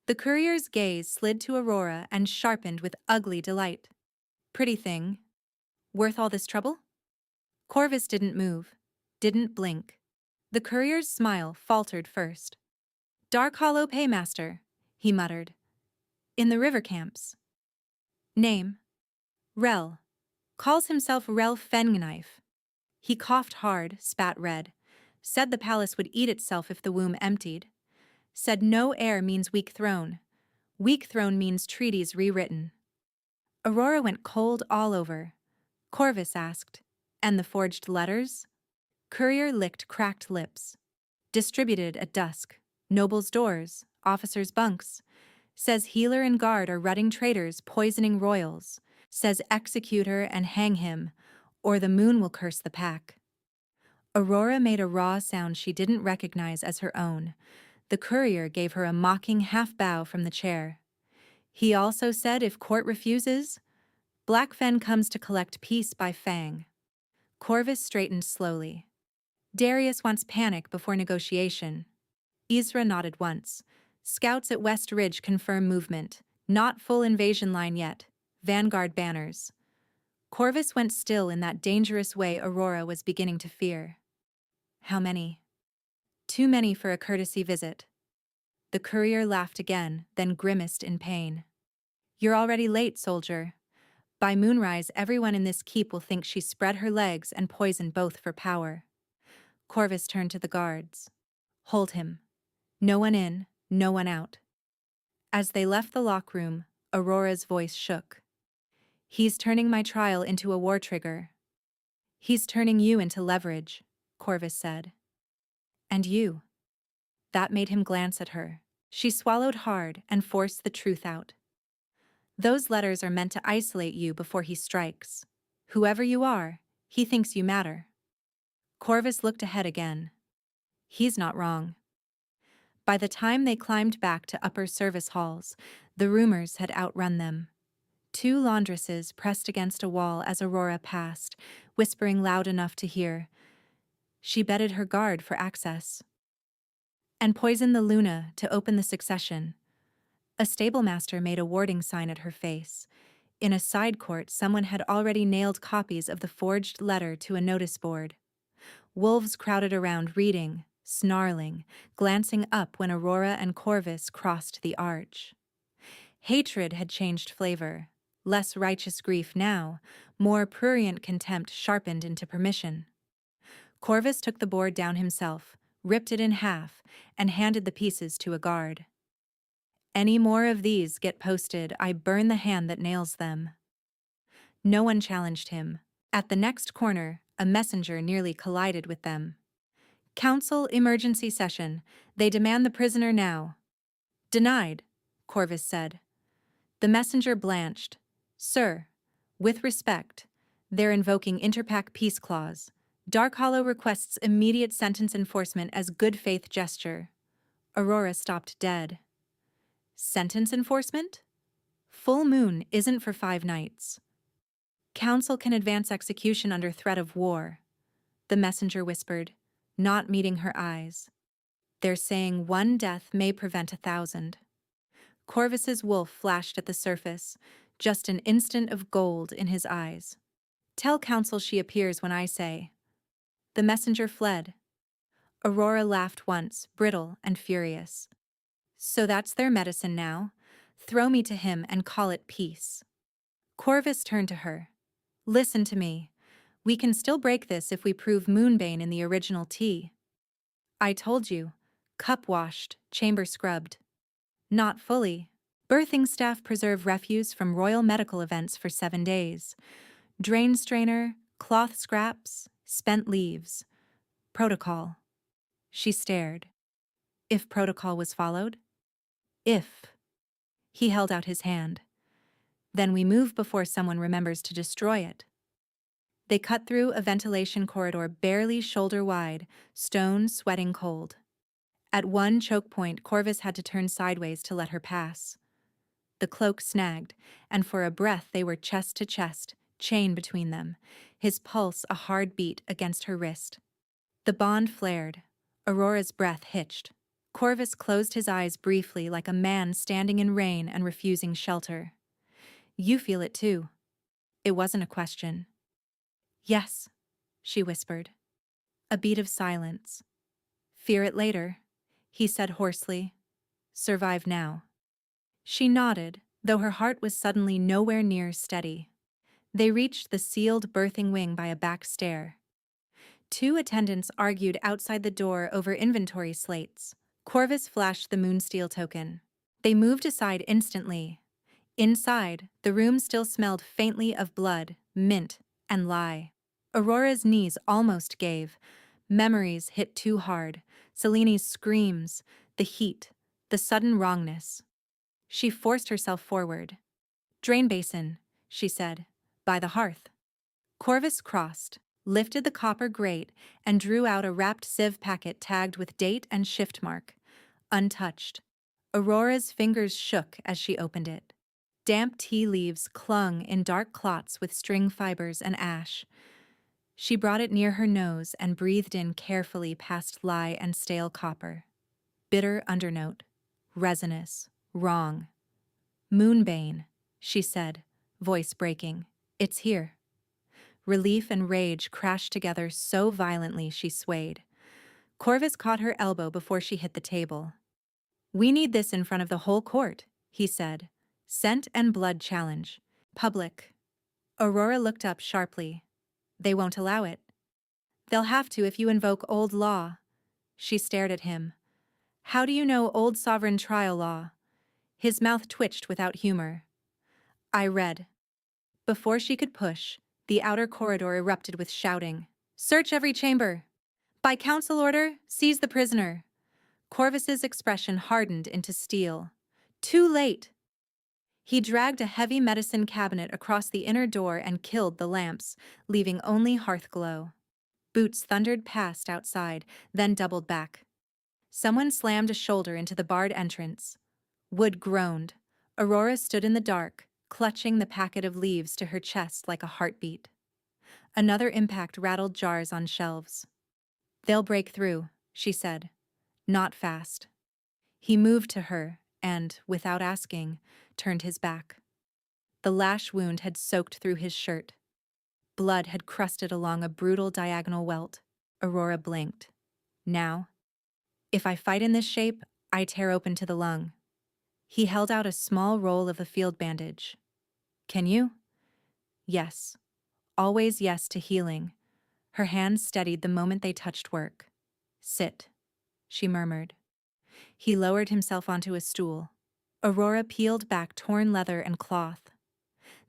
The courier's gaze slid to Aurora and sharpened with ugly delight. Pretty thing. Worth all this trouble? Corvus didn't move, didn't blink. The courier's smile faltered first. Dark Hollow Paymaster, he muttered. In the river camps. Name? Rel. Calls himself Rel Fengknife. He coughed hard, spat red. Said the palace would eat itself if the womb emptied. Said no heir means weak throne. Weak throne means treaties rewritten. Aurora went cold all over. Corvus asked, and the forged letters? Courier licked cracked lips. Distributed at dusk. Nobles' doors, officers' bunks. Says healer and guard are rutting traitors poisoning royals. Says execute her and hang him, or the moon will curse the pack. Aurora made a raw sound she didn't recognize as her own. The courier gave her a mocking half-bow from the chair. He also said if court refuses, Black Fen comes to collect peace by Fang. Corvus straightened slowly. Darius wants panic before negotiation. Isra nodded once. Scouts at West Ridge confirm movement. Not full invasion line yet. Vanguard banners. Corvus went still in that dangerous way Aurora was beginning to fear. How many? Too many for a courtesy visit. The courier laughed again, then grimaced in pain. You're already late, soldier. By moonrise, everyone in this keep will think she spread her legs and poisoned both for power. Corvus turned to the guards. Hold him. No one in, no one out. As they left the lockroom, Aurora's voice shook. He's turning my trial into a war trigger. He's turning you into leverage, Corvus said. And you. That made him glance at her. She swallowed hard and forced the truth out. Those letters are meant to isolate you before he strikes. Whoever you are, he thinks you matter. Corvus looked ahead again. He's not wrong. By the time they climbed back to upper service halls, the rumors had outrun them. 2 laundresses pressed against a wall as Aurora passed, whispering loud enough to hear. She betted her guard for access. And poisoned the Luna to open the succession. A stablemaster made a warding sign at her face. In a side court, someone had already nailed copies of the forged letter to a notice board. Wolves crowded around reading, snarling, glancing up when Aurora and Corvus crossed the arch. Hatred had changed flavor. Less righteous grief now, more prurient contempt sharpened into permission. Corvus took the board down himself, ripped it in half, and handed the pieces to a guard. Any more of these get posted, I burn the hand that nails them. No one challenged him. At the next corner, a messenger nearly collided with them. Council emergency session. They demand the prisoner now. Denied, Corvus said. The messenger blanched. Sir, with respect, they're invoking Interpack Peace Clause. Dark Hollow requests immediate sentence enforcement as good faith gesture. Aurora stopped dead. Sentence enforcement? Full moon isn't for 5 nights. Council can advance execution under threat of war, the messenger whispered, not meeting her eyes. They're saying 1 death may prevent 1,000. Corvus's wolf flashed at the surface, just an instant of gold in his eyes. Tell Council she appears when I say. The messenger fled. Aurora laughed once, brittle and furious. So that's their medicine now? Throw me to him and call it peace. Corvus turned to her. Listen to me. We can still break this if we prove Moonbane in the original tea. I told you. Cup washed, chamber scrubbed. Not fully. Birthing staff preserve refuse from royal medical events for 7 days. Drain strainer, cloth scraps, spent leaves. Protocol. She stared. If protocol was followed? If. He held out his hand. Then we move before someone remembers to destroy it. They cut through a ventilation corridor barely shoulder-wide, stone sweating cold. At one choke point, Corvus had to turn sideways to let her pass. The cloak snagged, and for a breath they were chest to chest, chain between them, his pulse a hard beat against her wrist. The bond flared. Aurora's breath hitched. Corvus closed his eyes briefly like a man standing in rain and refusing shelter. You feel it too. It wasn't a question. Yes, she whispered. A beat of silence. Fear it later, he said hoarsely. Survive now. She nodded, though her heart was suddenly nowhere near steady. They reached the sealed birthing wing by a back stair. 2 attendants argued outside the door over inventory slates. Corvus flashed the Moonsteel token. They moved aside instantly. Inside, the room still smelled faintly of blood, mint, and lye. Aurora's knees almost gave. Memories hit too hard. Seleni's screams, the heat, the sudden wrongness. She forced herself forward. Drain basin, she said, by the hearth. Corvus crossed, lifted the copper grate, and drew out a wrapped sieve packet tagged with date and shift mark. Untouched. Aurora's fingers shook as she opened it. Damp tea leaves clung in dark clots with string fibers and ash. She brought it near her nose and breathed in carefully past lye and stale copper. Bitter undernote. Resinous. Wrong. Moonbane, she said, voice breaking. It's here. Relief and rage crashed together so violently she swayed. Corvus caught her elbow before she hit the table. We need this in front of the whole court, he said. Scent and blood challenge. Public. Aurora looked up sharply. They won't allow it. They'll have to if you invoke old law. She stared at him. How do you know old sovereign trial law? His mouth twitched without humor. I read. Before she could push, the outer corridor erupted with shouting. Search every chamber. By council order, seize the prisoner. Corvus's expression hardened into steel. Too late. He dragged a heavy medicine cabinet across the inner door and killed the lamps, leaving only hearth glow. Boots thundered past outside, then doubled back. Someone slammed a shoulder into the barred entrance. Wood groaned. Aurora stood in the dark, clutching the packet of leaves to her chest like a heartbeat. Another impact rattled jars on shelves. They'll break through, she said. Not fast. He moved to her and, without asking, turned his back. The lash wound had soaked through his shirt. Blood had crusted along a brutal diagonal welt. Aurora blinked. Now? If I fight in this shape, I tear open to the lung. He held out a small roll of a field bandage. Can you? Yes. Always yes to healing. Her hands steadied the moment they touched work. Sit, she murmured. He lowered himself onto a stool. Aurora peeled back torn leather and cloth.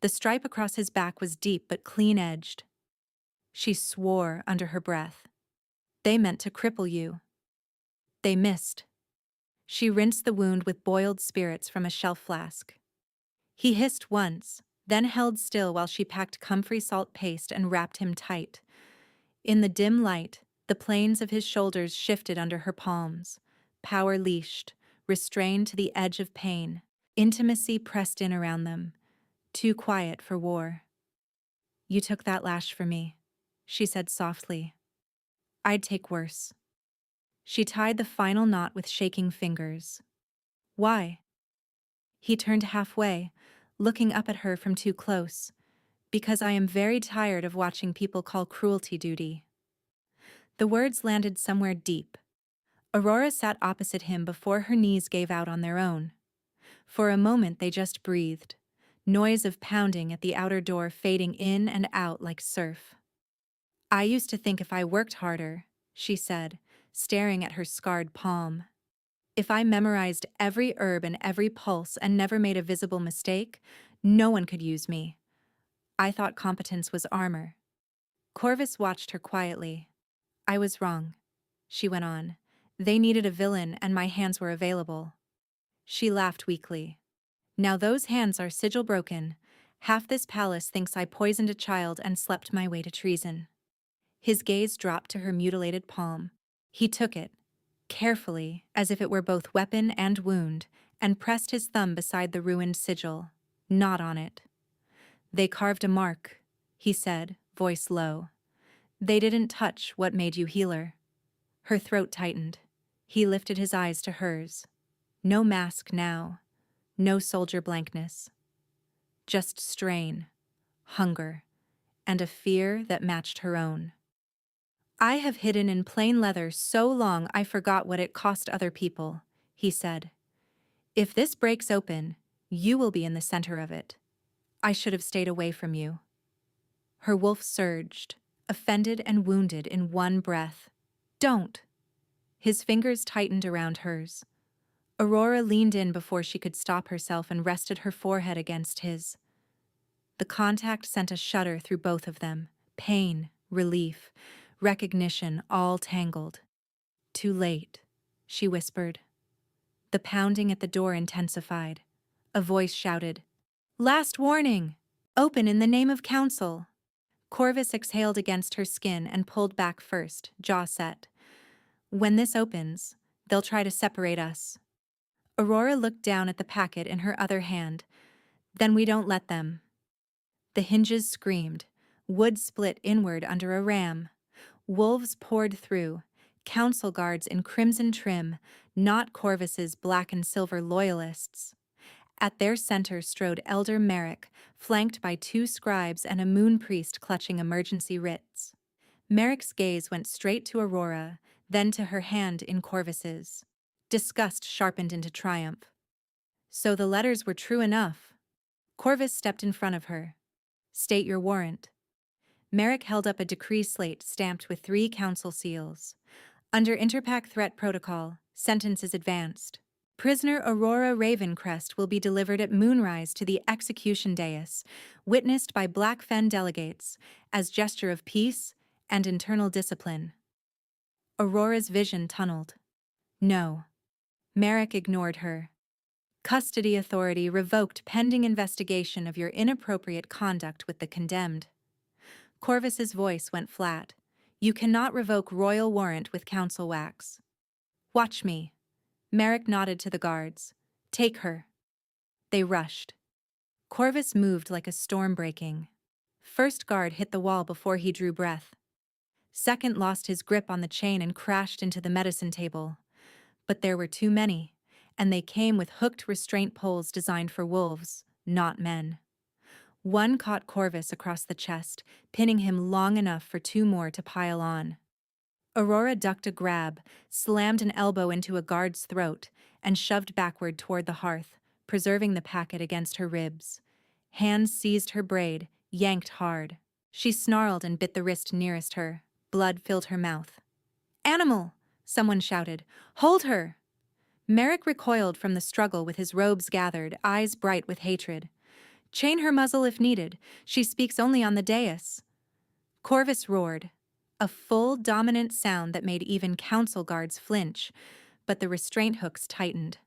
The stripe across his back was deep but clean-edged. She swore under her breath. They meant to cripple you. They missed. She rinsed the wound with boiled spirits from a shelf flask. He hissed once, then held still while she packed comfrey salt paste and wrapped him tight. In the dim light, the planes of his shoulders shifted under her palms, power leashed, restrained to the edge of pain. Intimacy pressed in around them, too quiet for war. "You took that lash for me," she said softly. "I'd take worse." She tied the final knot with shaking fingers. "Why?" He turned halfway, looking up at her from too close. "Because I am very tired of watching people call cruelty duty." The words landed somewhere deep. Aurora sat opposite him before her knees gave out on their own. For a moment they just breathed, noise of pounding at the outer door fading in and out like surf. "I used to think if I worked harder," she said, staring at her scarred palm. "If I memorized every herb and every pulse and never made a visible mistake, no one could use me. I thought competence was armor." Corvus watched her quietly. "I was wrong," she went on. "They needed a villain and my hands were available." She laughed weakly. "Now those hands are sigil broken. Half this palace thinks I poisoned a child and slept my way to treason." His gaze dropped to her mutilated palm. He took it, carefully, as if it were both weapon and wound, and pressed his thumb beside the ruined sigil, not on it. "They carved a mark," he said, voice low. "They didn't touch what made you healer." Her throat tightened. He lifted his eyes to hers. No mask now, no soldier blankness. Just strain, hunger, and a fear that matched her own. "I have hidden in plain leather so long I forgot what it cost other people," he said. "If this breaks open, you will be in the center of it. I should have stayed away from you." Her wolf surged, offended and wounded in one breath. "Don't!" His fingers tightened around hers. Aurora leaned in before she could stop herself and rested her forehead against his. The contact sent a shudder through both of them. Pain, relief, recognition all tangled. "Too late," she whispered. The pounding at the door intensified. A voice shouted, "Last warning! Open in the name of council!" Corvus exhaled against her skin and pulled back first, jaw set. "When this opens, they'll try to separate us." Aurora looked down at the packet in her other hand. "Then we don't let them." The hinges screamed. Wood split inward under a ram. Wolves poured through, council guards in crimson trim, not Corvus's black and silver loyalists. At their center strode Elder Merrick, flanked by 2 scribes and a moon priest clutching emergency writs. Merrick's gaze went straight to Aurora, then to her hand in Corvus's. Disgust sharpened into triumph. So the letters were true enough. Corvus stepped in front of her. "State your warrant." Merrick held up a decree slate stamped with 3 council seals. "Under Interpack Threat Protocol, sentence is advanced. Prisoner Aurora Ravencrest will be delivered at moonrise to the execution dais, witnessed by Black Fen delegates, as gesture of peace and internal discipline." Aurora's vision tunneled. "No." Merrick ignored her. "Custody authority revoked pending investigation of your inappropriate conduct with the condemned." Corvus's voice went flat. "You cannot revoke royal warrant with council wax." "Watch me." Merrick nodded to the guards. "Take her." They rushed. Corvus moved like a storm breaking. First guard hit the wall before he drew breath. Second lost his grip on the chain and crashed into the medicine table. But there were too many, and they came with hooked restraint poles designed for wolves, not men. One caught Corvus across the chest, pinning him long enough for 2 more to pile on. Aurora ducked a grab, slammed an elbow into a guard's throat, and shoved backward toward the hearth, preserving the packet against her ribs. Hands seized her braid, yanked hard. She snarled and bit the wrist nearest her. Blood filled her mouth. "Animal!" someone shouted. "Hold her!" Merrick recoiled from the struggle with his robes gathered, eyes bright with hatred. Chain her muzzle if needed. She speaks only on the dais. Corvus roared, a full, dominant sound that made even council guards flinch, but the restraint hooks tightened.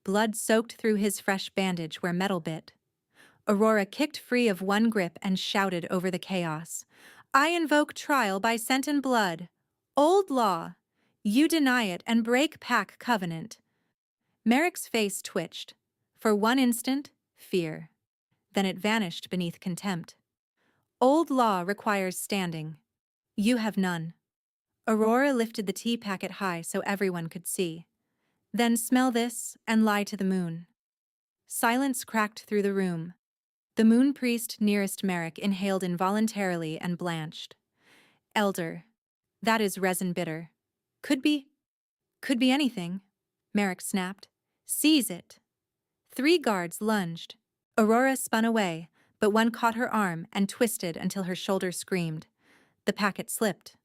Blood soaked through his fresh bandage where metal bit. Aurora kicked free of one grip and shouted over the chaos. I invoke trial by scent and blood. Old law. You deny it and break pack covenant. Merrick's face twitched. For one instant, fear. Then it vanished beneath contempt. Old law requires standing. You have none. Aurora lifted the tea packet high so everyone could see. Then smell this and lie to the moon. Silence cracked through the room. The moon priest nearest Merrick inhaled involuntarily and blanched. Elder. That is resin bitter. Could be anything, Merrick snapped. Seize it. 3 guards lunged. Aurora spun away, but one caught her arm and twisted until her shoulder screamed. The packet slipped.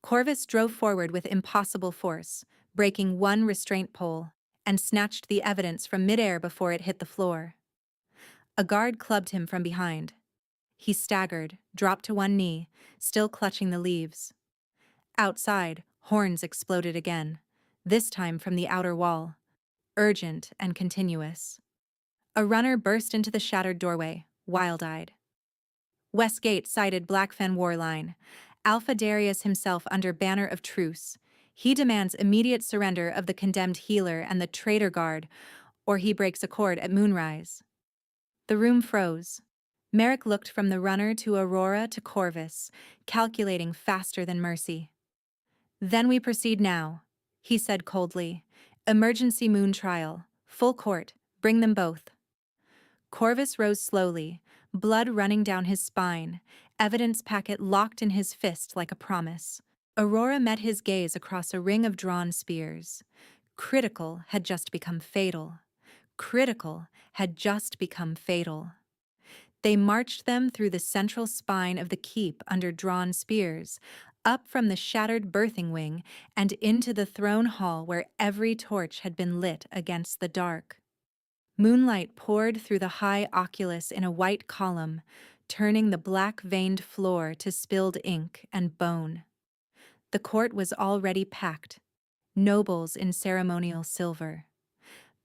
Corvus drove forward with impossible force, breaking one restraint pole, and snatched the evidence from midair before it hit the floor. A guard clubbed him from behind. He staggered, dropped to one knee, still clutching the leaves. Outside, horns exploded again, this time from the outer wall, urgent and continuous. A runner burst into the shattered doorway, wild-eyed. Westgate sighted Blackfen Warline, Alpha Darius himself under banner of truce. He demands immediate surrender of the condemned healer and the traitor guard, or he breaks accord at moonrise. The room froze. Merrick looked from the runner to Aurora to Corvus, calculating faster than mercy. Then we proceed now, he said coldly. Emergency moon trial, full court, bring them both. Corvus rose slowly, blood running down his spine, evidence packet locked in his fist like a promise. Aurora met his gaze across a ring of drawn spears. Critical had just become fatal. Critical had just become fatal. They marched them through the central spine of the keep under drawn spears, up from the shattered birthing wing and into the throne hall where every torch had been lit against the dark. Moonlight poured through the high oculus in a white column, turning the black-veined floor to spilled ink and bone. The court was already packed, nobles in ceremonial silver,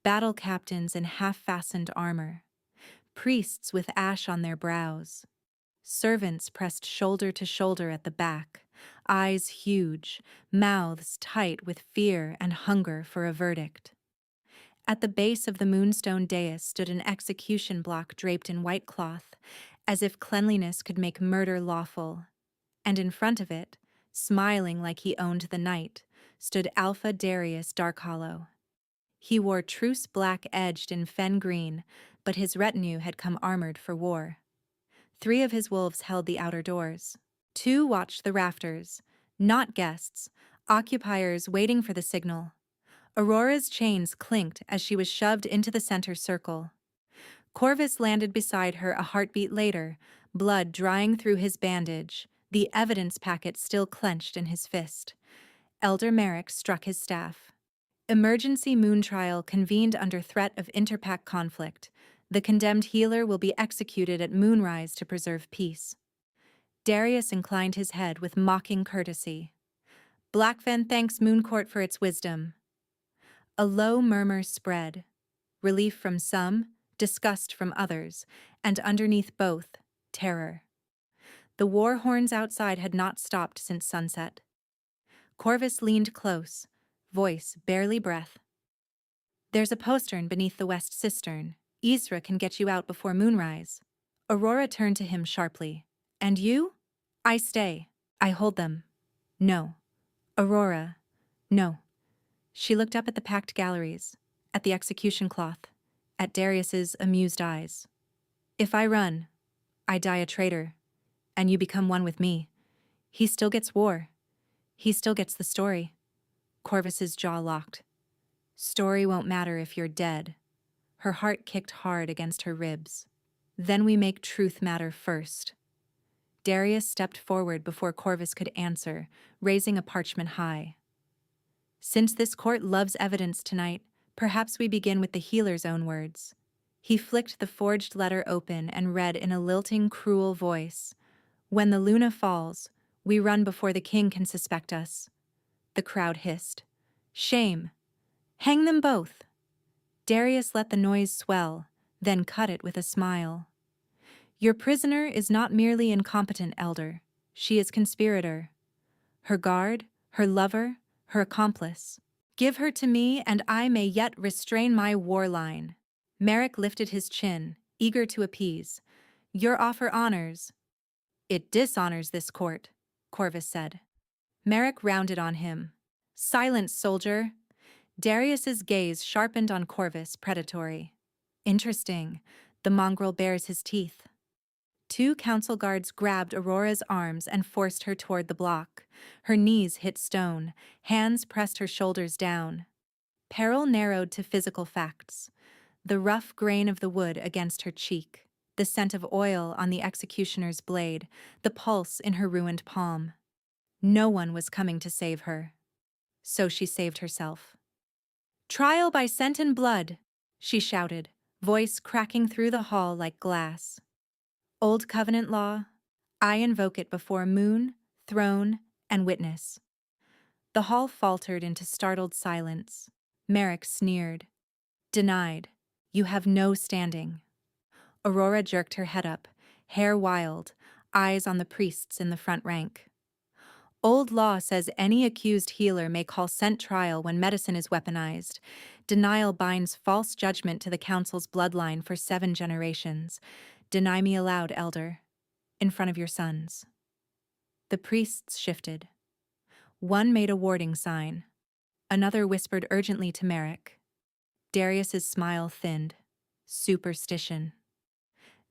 battle captains in half-fastened armor, priests with ash on their brows, servants pressed shoulder to shoulder at the back, eyes huge, mouths tight with fear and hunger for a verdict. At the base of the moonstone dais stood an execution block draped in white cloth, as if cleanliness could make murder lawful. And in front of it, smiling like he owned the night, stood Alpha Darius Darkhollow. He wore truce black edged in fen green, but his retinue had come armored for war. 3 of his wolves held the outer doors. 2 watched the rafters, not guests, occupiers waiting for the signal. Aurora's chains clinked as she was shoved into the center circle. Corvus landed beside her a heartbeat later, blood drying through his bandage, the evidence packet still clenched in his fist. Elder Merrick struck his staff. Emergency moon trial convened under threat of interpack conflict. The condemned healer will be executed at moonrise to preserve peace. Darius inclined his head with mocking courtesy. Blackfen thanks Mooncourt for its wisdom. A low murmur spread, relief from some, disgust from others, and underneath both, terror. The war horns outside had not stopped since sunset. Corvus leaned close, voice barely breath. There's a postern beneath the west cistern. Isra can get you out before moonrise. Aurora turned to him sharply. And you? I stay. I hold them. No. Aurora. No. She looked up at the packed galleries, at the execution cloth, at Darius's amused eyes. If I run, I die a traitor, and you become one with me. He still gets war. He still gets the story. Corvus's jaw locked. Story won't matter if you're dead. Her heart kicked hard against her ribs. Then we make truth matter first. Darius stepped forward before Corvus could answer, raising a parchment high. Since this court loves evidence tonight, Perhaps we begin with the healer's own words. He flicked the forged letter open and read in a lilting, cruel voice. When the Luna falls, we run before the king can suspect us. The crowd hissed. Shame! Hang them both! Darius let the noise swell, then cut it with a smile. Your prisoner is not merely incompetent, elder. She is conspirator. Her guard, her lover, her accomplice. Give her to me, and I may yet restrain my war line. Merrick lifted his chin, eager to appease. Your offer honors. It dishonors this court, Corvus said. Merrick rounded on him. Silence, soldier. Darius's gaze sharpened on Corvus, predatory. Interesting. The mongrel bares his teeth. Two council guards grabbed Aurora's arms and forced her toward the block. Her knees hit stone, hands pressed her shoulders down. Peril narrowed to physical facts. The rough grain of the wood against her cheek, the scent of oil on the executioner's blade, the pulse in her ruined palm. No one was coming to save her. So she saved herself. Trial by scent and blood, she shouted, voice cracking through the hall like glass. Old covenant law, I invoke it before moon, throne, and witness. The hall faltered into startled silence. Merrick sneered. Denied. You have no standing. Aurora jerked her head up, hair wild, eyes on the priests in the front rank. Old law says any accused healer may call scent trial when medicine is weaponized. Denial binds false judgment to the council's bloodline for 7 generations. Deny me aloud, elder, in front of your sons. The priests shifted. One made a warding sign. Another whispered urgently to Merrick. Darius's smile thinned. Superstition.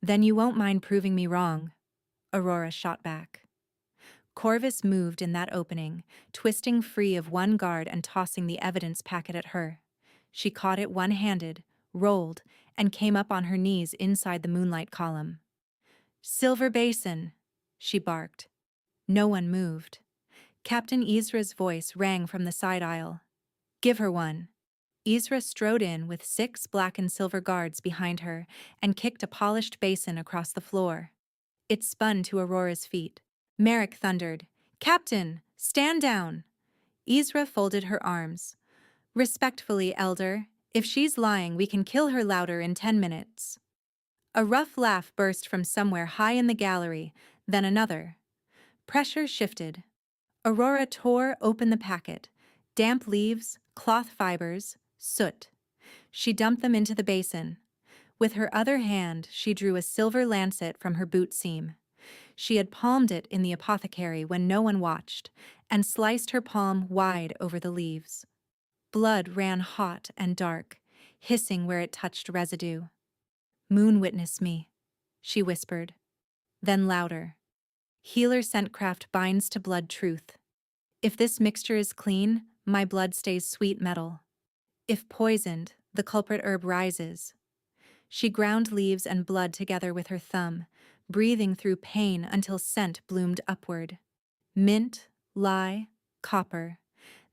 Then you won't mind proving me wrong, Aurora shot back. Corvus moved in that opening, twisting free of one guard and tossing the evidence packet at her. She caught it one-handed, rolled, and came up on her knees inside the moonlight column. Silver basin, she barked. No one moved. Captain Ezra's voice rang from the side aisle. Give her one. Ezra strode in with 6 black and silver guards behind her and kicked a polished basin across the floor. It spun to Aurora's feet. Merrick thundered, Captain, stand down! Ezra folded her arms. Respectfully, elder, if she's lying, we can kill her louder in 10 minutes. A rough laugh burst from somewhere high in the gallery, then another. Pressure shifted. Aurora tore open the packet. Damp leaves, cloth fibers, soot. She dumped them into the basin. With her other hand, she drew a silver lancet from her boot seam. She had palmed it in the apothecary when no one watched, and sliced her palm wide over the leaves. Blood ran hot and dark, hissing where it touched residue. Moon witness me, she whispered. Then louder. Healer Scentcraft binds to blood truth. If this mixture is clean, my blood stays sweet metal. If poisoned, the culprit herb rises. She ground leaves and blood together with her thumb, breathing through pain until scent bloomed upward. Mint, lye, copper,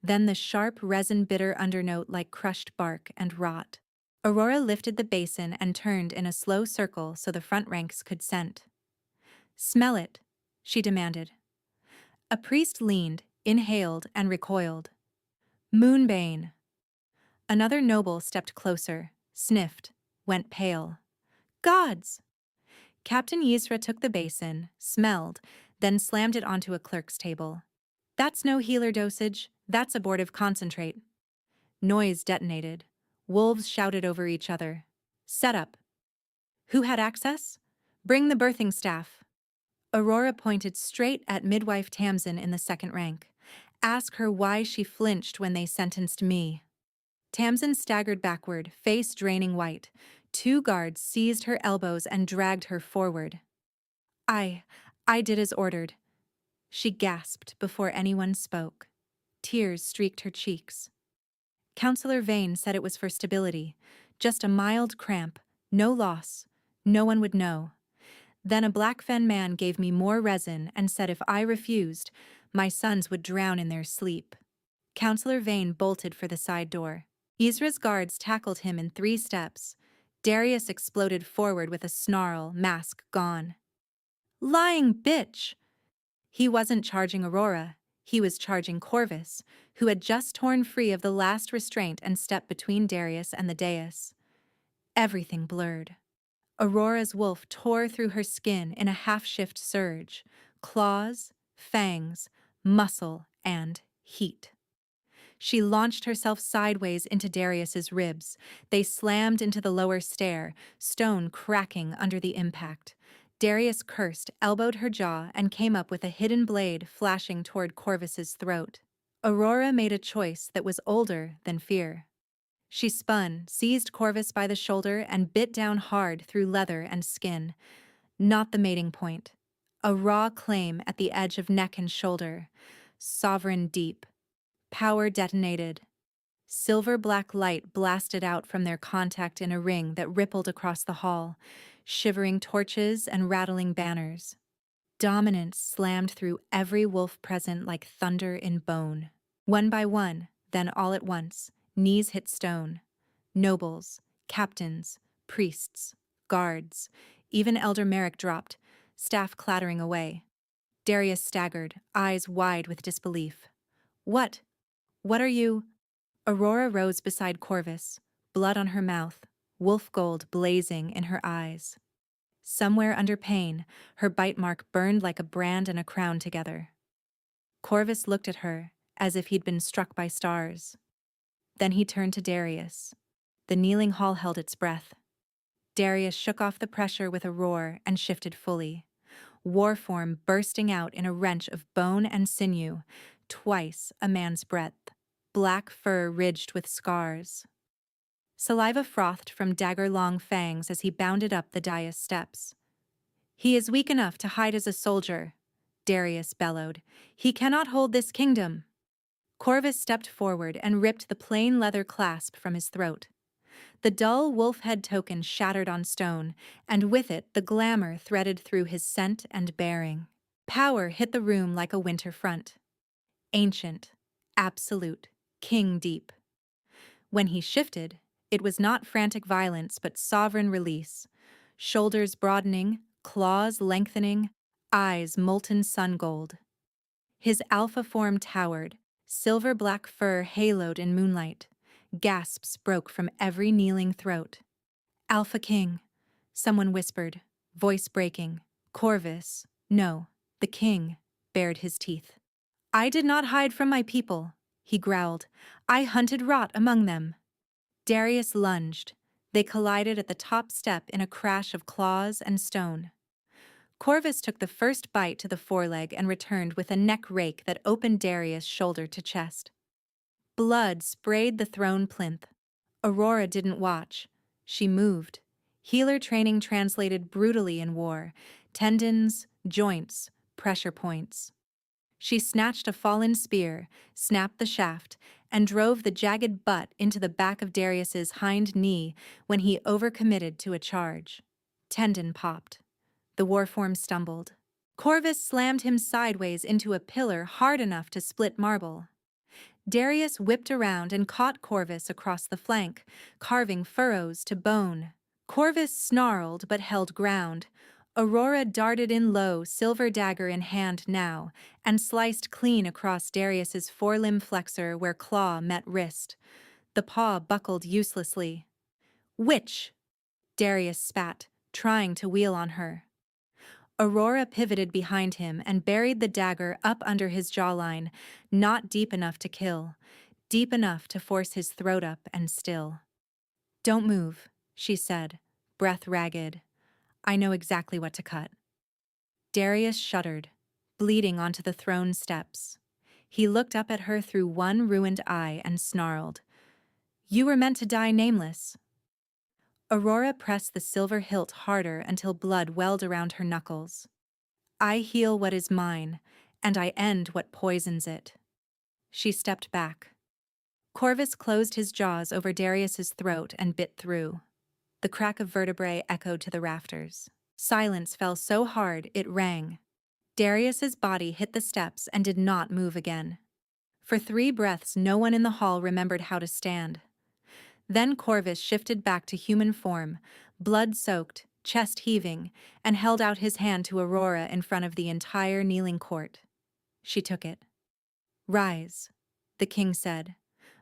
then the sharp resin-bitter undernote like crushed bark and rot. Aurora lifted the basin and turned in a slow circle so the front ranks could scent. Smell it, she demanded. A priest leaned, inhaled, and recoiled. Moonbane. Another noble stepped closer, sniffed, went pale. Gods! Captain Yisra took the basin, smelled, then slammed it onto a clerk's table. That's no healer dosage, that's abortive concentrate. Noise detonated. Wolves shouted over each other. Set up. Who had access? Bring the birthing staff. Aurora pointed straight at midwife Tamsin in the second rank. Ask her why she flinched when they sentenced me. Tamsin staggered backward, face draining white. 2 guards seized her elbows and dragged her forward. I did as ordered. She gasped before anyone spoke. Tears streaked her cheeks. Counselor Vane said it was for stability. Just a mild cramp, no loss. No one would know. Then a Blackfen man gave me more resin and said if I refused, my sons would drown in their sleep. Counselor Vane bolted for the side door. Ezra's guards tackled him in 3 steps. Darius exploded forward with a snarl, mask gone. Lying bitch! He wasn't charging Aurora. He was charging Corvus, who had just torn free of the last restraint and stepped between Darius and the dais. Everything blurred. Aurora's wolf tore through her skin in a half-shift surge. Claws, fangs, muscle, and heat. She launched herself sideways into Darius's ribs. They slammed into the lower stair, stone cracking under the impact. Darius cursed, elbowed her jaw, and came up with a hidden blade flashing toward Corvus's throat. Aurora made a choice that was older than fear. She spun, seized Corvus by the shoulder, and bit down hard through leather and skin. Not the mating point. A raw claim at the edge of neck and shoulder. Sovereign deep. Power detonated. Silver-black light blasted out from their contact in a ring that rippled across the hall, shivering torches and rattling banners. Dominance slammed through every wolf present like thunder in bone. One by one, then all at once, knees hit stone. Nobles, captains, priests, guards, even Elder Merrick dropped, staff clattering away. Darius staggered, eyes wide with disbelief. What? What are you? Aurora rose beside Corvus, blood on her mouth, wolf gold blazing in her eyes. Somewhere under pain, her bite mark burned like a brand and a crown together. Corvus looked at her, as if he'd been struck by stars. Then he turned to Darius. The kneeling hall held its breath. Darius shook off the pressure with a roar and shifted fully. War form bursting out in a wrench of bone and sinew, twice a man's breadth. Black fur ridged with scars. Saliva frothed from dagger-long fangs as he bounded up the dais steps. He is weak enough to hide as a soldier, Darius bellowed. He cannot hold this kingdom. Corvus stepped forward and ripped the plain leather clasp from his throat. The dull wolf head token shattered on stone, and with it the glamour threaded through his scent and bearing. Power hit the room like a winter front. Ancient, absolute, king deep. When he shifted, it was not frantic violence but sovereign release. Shoulders broadening, claws lengthening, eyes molten sun gold. His alpha form towered, silver-black fur haloed in moonlight. Gasps broke from every kneeling throat. Alpha King, someone whispered, voice breaking. Corvus, no, the king, bared his teeth. I did not hide from my people, he growled. I hunted rot among them. Darius lunged. They collided at the top step in a crash of claws and stone. Corvus took the first bite to the foreleg and returned with a neck rake that opened Darius' shoulder to chest. Blood sprayed the throne plinth. Aurora didn't watch. She moved. Healer training translated brutally in war. Tendons, joints, pressure points. She snatched a fallen spear, snapped the shaft, and drove the jagged butt into the back of Darius's hind knee when he overcommitted to a charge. Tendon popped. The warform stumbled. Corvus slammed him sideways into a pillar hard enough to split marble. Darius whipped around and caught Corvus across the flank, carving furrows to bone. Corvus snarled but held ground. Aurora darted in low, silver dagger in hand now, and sliced clean across Darius's forelimb flexor where claw met wrist. The paw buckled uselessly. Witch! Darius spat, trying to wheel on her. Aurora pivoted behind him and buried the dagger up under his jawline, not deep enough to kill, deep enough to force his throat up and still. Don't move, she said, breath ragged. I know exactly what to cut. Darius shuddered, bleeding onto the throne steps. He looked up at her through one ruined eye and snarled. You were meant to die nameless. Aurora pressed the silver hilt harder until blood welled around her knuckles. I heal what is mine, and I end what poisons it. She stepped back. Corvus closed his jaws over Darius's throat and bit through. The crack of vertebrae echoed to the rafters. Silence fell so hard it rang. Darius's body hit the steps and did not move again. For 3 breaths no one in the hall remembered how to stand. Then Corvus shifted back to human form, blood-soaked, chest heaving, and held out his hand to Aurora in front of the entire kneeling court. She took it. "Rise," the king said,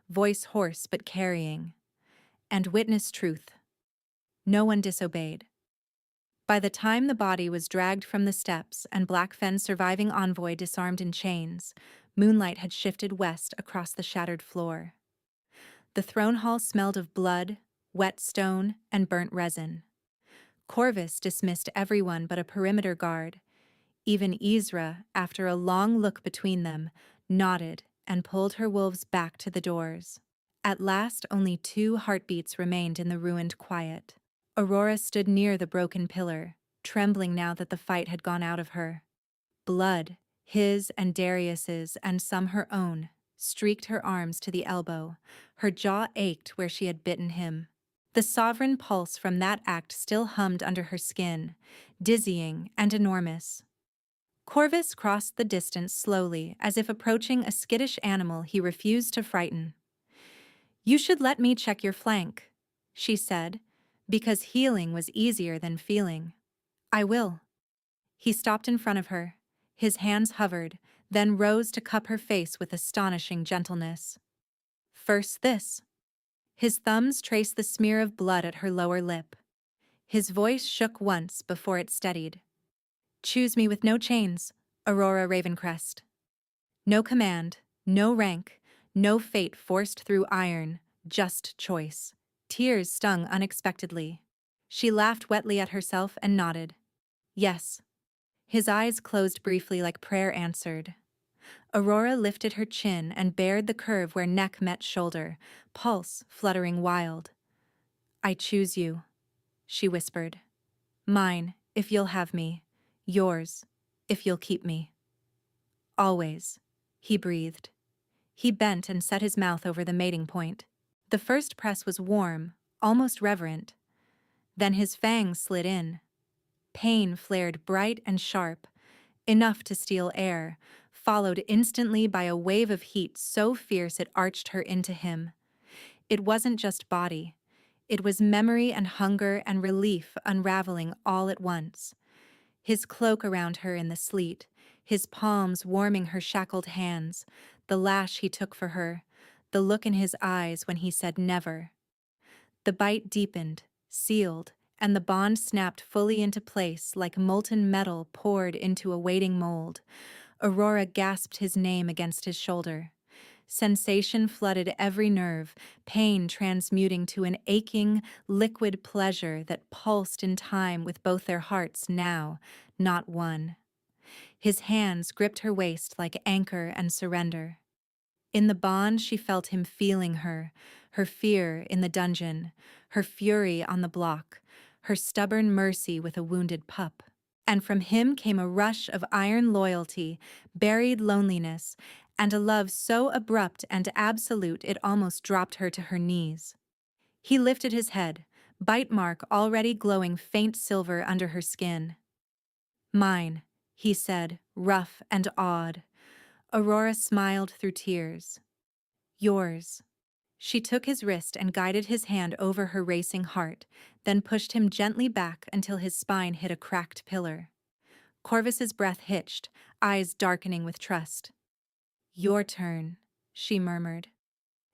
voice hoarse but carrying, "and witness truth." No one disobeyed. By the time the body was dragged from the steps and Blackfen's surviving envoy disarmed in chains, moonlight had shifted west across the shattered floor. The throne hall smelled of blood, wet stone, and burnt resin. Corvus dismissed everyone but a perimeter guard. Even Ezra, after a long look between them, nodded and pulled her wolves back to the doors. At last, only 2 heartbeats remained in the ruined quiet. Aurora stood near the broken pillar, trembling now that the fight had gone out of her. Blood, his and Darius's and some her own, streaked her arms to the elbow. Her jaw ached where she had bitten him. The sovereign pulse from that act still hummed under her skin, dizzying and enormous. Corvus crossed the distance slowly, as if approaching a skittish animal he refused to frighten. "You should let me check your flank," she said, because healing was easier than feeling. "I will." He stopped in front of her. His hands hovered, then rose to cup her face with astonishing gentleness. "First this." His thumbs traced the smear of blood at her lower lip. His voice shook once before it steadied. "Choose me with no chains, Aurora Ravencrest." No command, no rank, no fate forced through iron, just choice. Tears stung unexpectedly. She laughed wetly at herself and nodded. "Yes." His eyes closed briefly like prayer answered. Aurora lifted her chin and bared the curve where neck met shoulder, pulse fluttering wild. "I choose you," she whispered. "Mine, if you'll have me. Yours, if you'll keep me." "Always," he breathed. He bent and set his mouth over the mating point. The first press was warm, almost reverent. Then his fangs slid in. Pain flared bright and sharp, enough to steal air, followed instantly by a wave of heat so fierce it arched her into him. It wasn't just body. It was memory and hunger and relief unraveling all at once. His cloak around her in the sleet, his palms warming her shackled hands, the lash he took for her, the look in his eyes when he said never. The bite deepened, sealed, and the bond snapped fully into place like molten metal poured into a waiting mold. Aurora gasped his name against his shoulder. Sensation flooded every nerve, pain transmuting to an aching, liquid pleasure that pulsed in time with both their hearts now, not one. His hands gripped her waist like anchor and surrender. In the bond she felt him feeling her fear in the dungeon, her fury on the block, her stubborn mercy with a wounded pup. And from him came a rush of iron loyalty, buried loneliness, and a love so abrupt and absolute it almost dropped her to her knees. He lifted his head, bite mark already glowing faint silver under her skin. "Mine," he said, rough and awed. Aurora smiled through tears. "Yours." She took his wrist and guided his hand over her racing heart, then pushed him gently back until his spine hit a cracked pillar. Corvus's breath hitched, eyes darkening with trust. "Your turn," she murmured.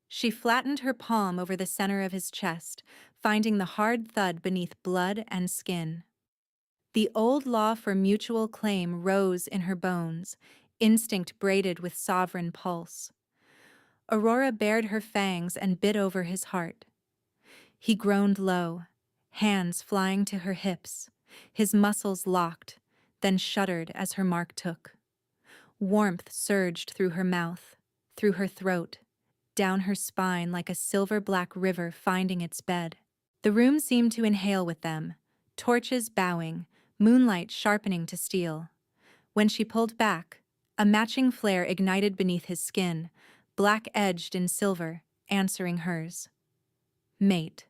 She flattened her palm over the center of his chest, finding the hard thud beneath blood and skin. The old law for mutual claim rose in her bones, instinct braided with sovereign pulse. Aurora bared her fangs and bit over his heart. He groaned low, hands flying to her hips, his muscles locked, then shuddered as her mark took. Warmth surged through her mouth, through her throat, down her spine like a silver-black river finding its bed. The room seemed to inhale with them, torches bowing, moonlight sharpening to steel. When she pulled back, a matching flare ignited beneath his skin, black-edged in silver, answering hers. "Mate,"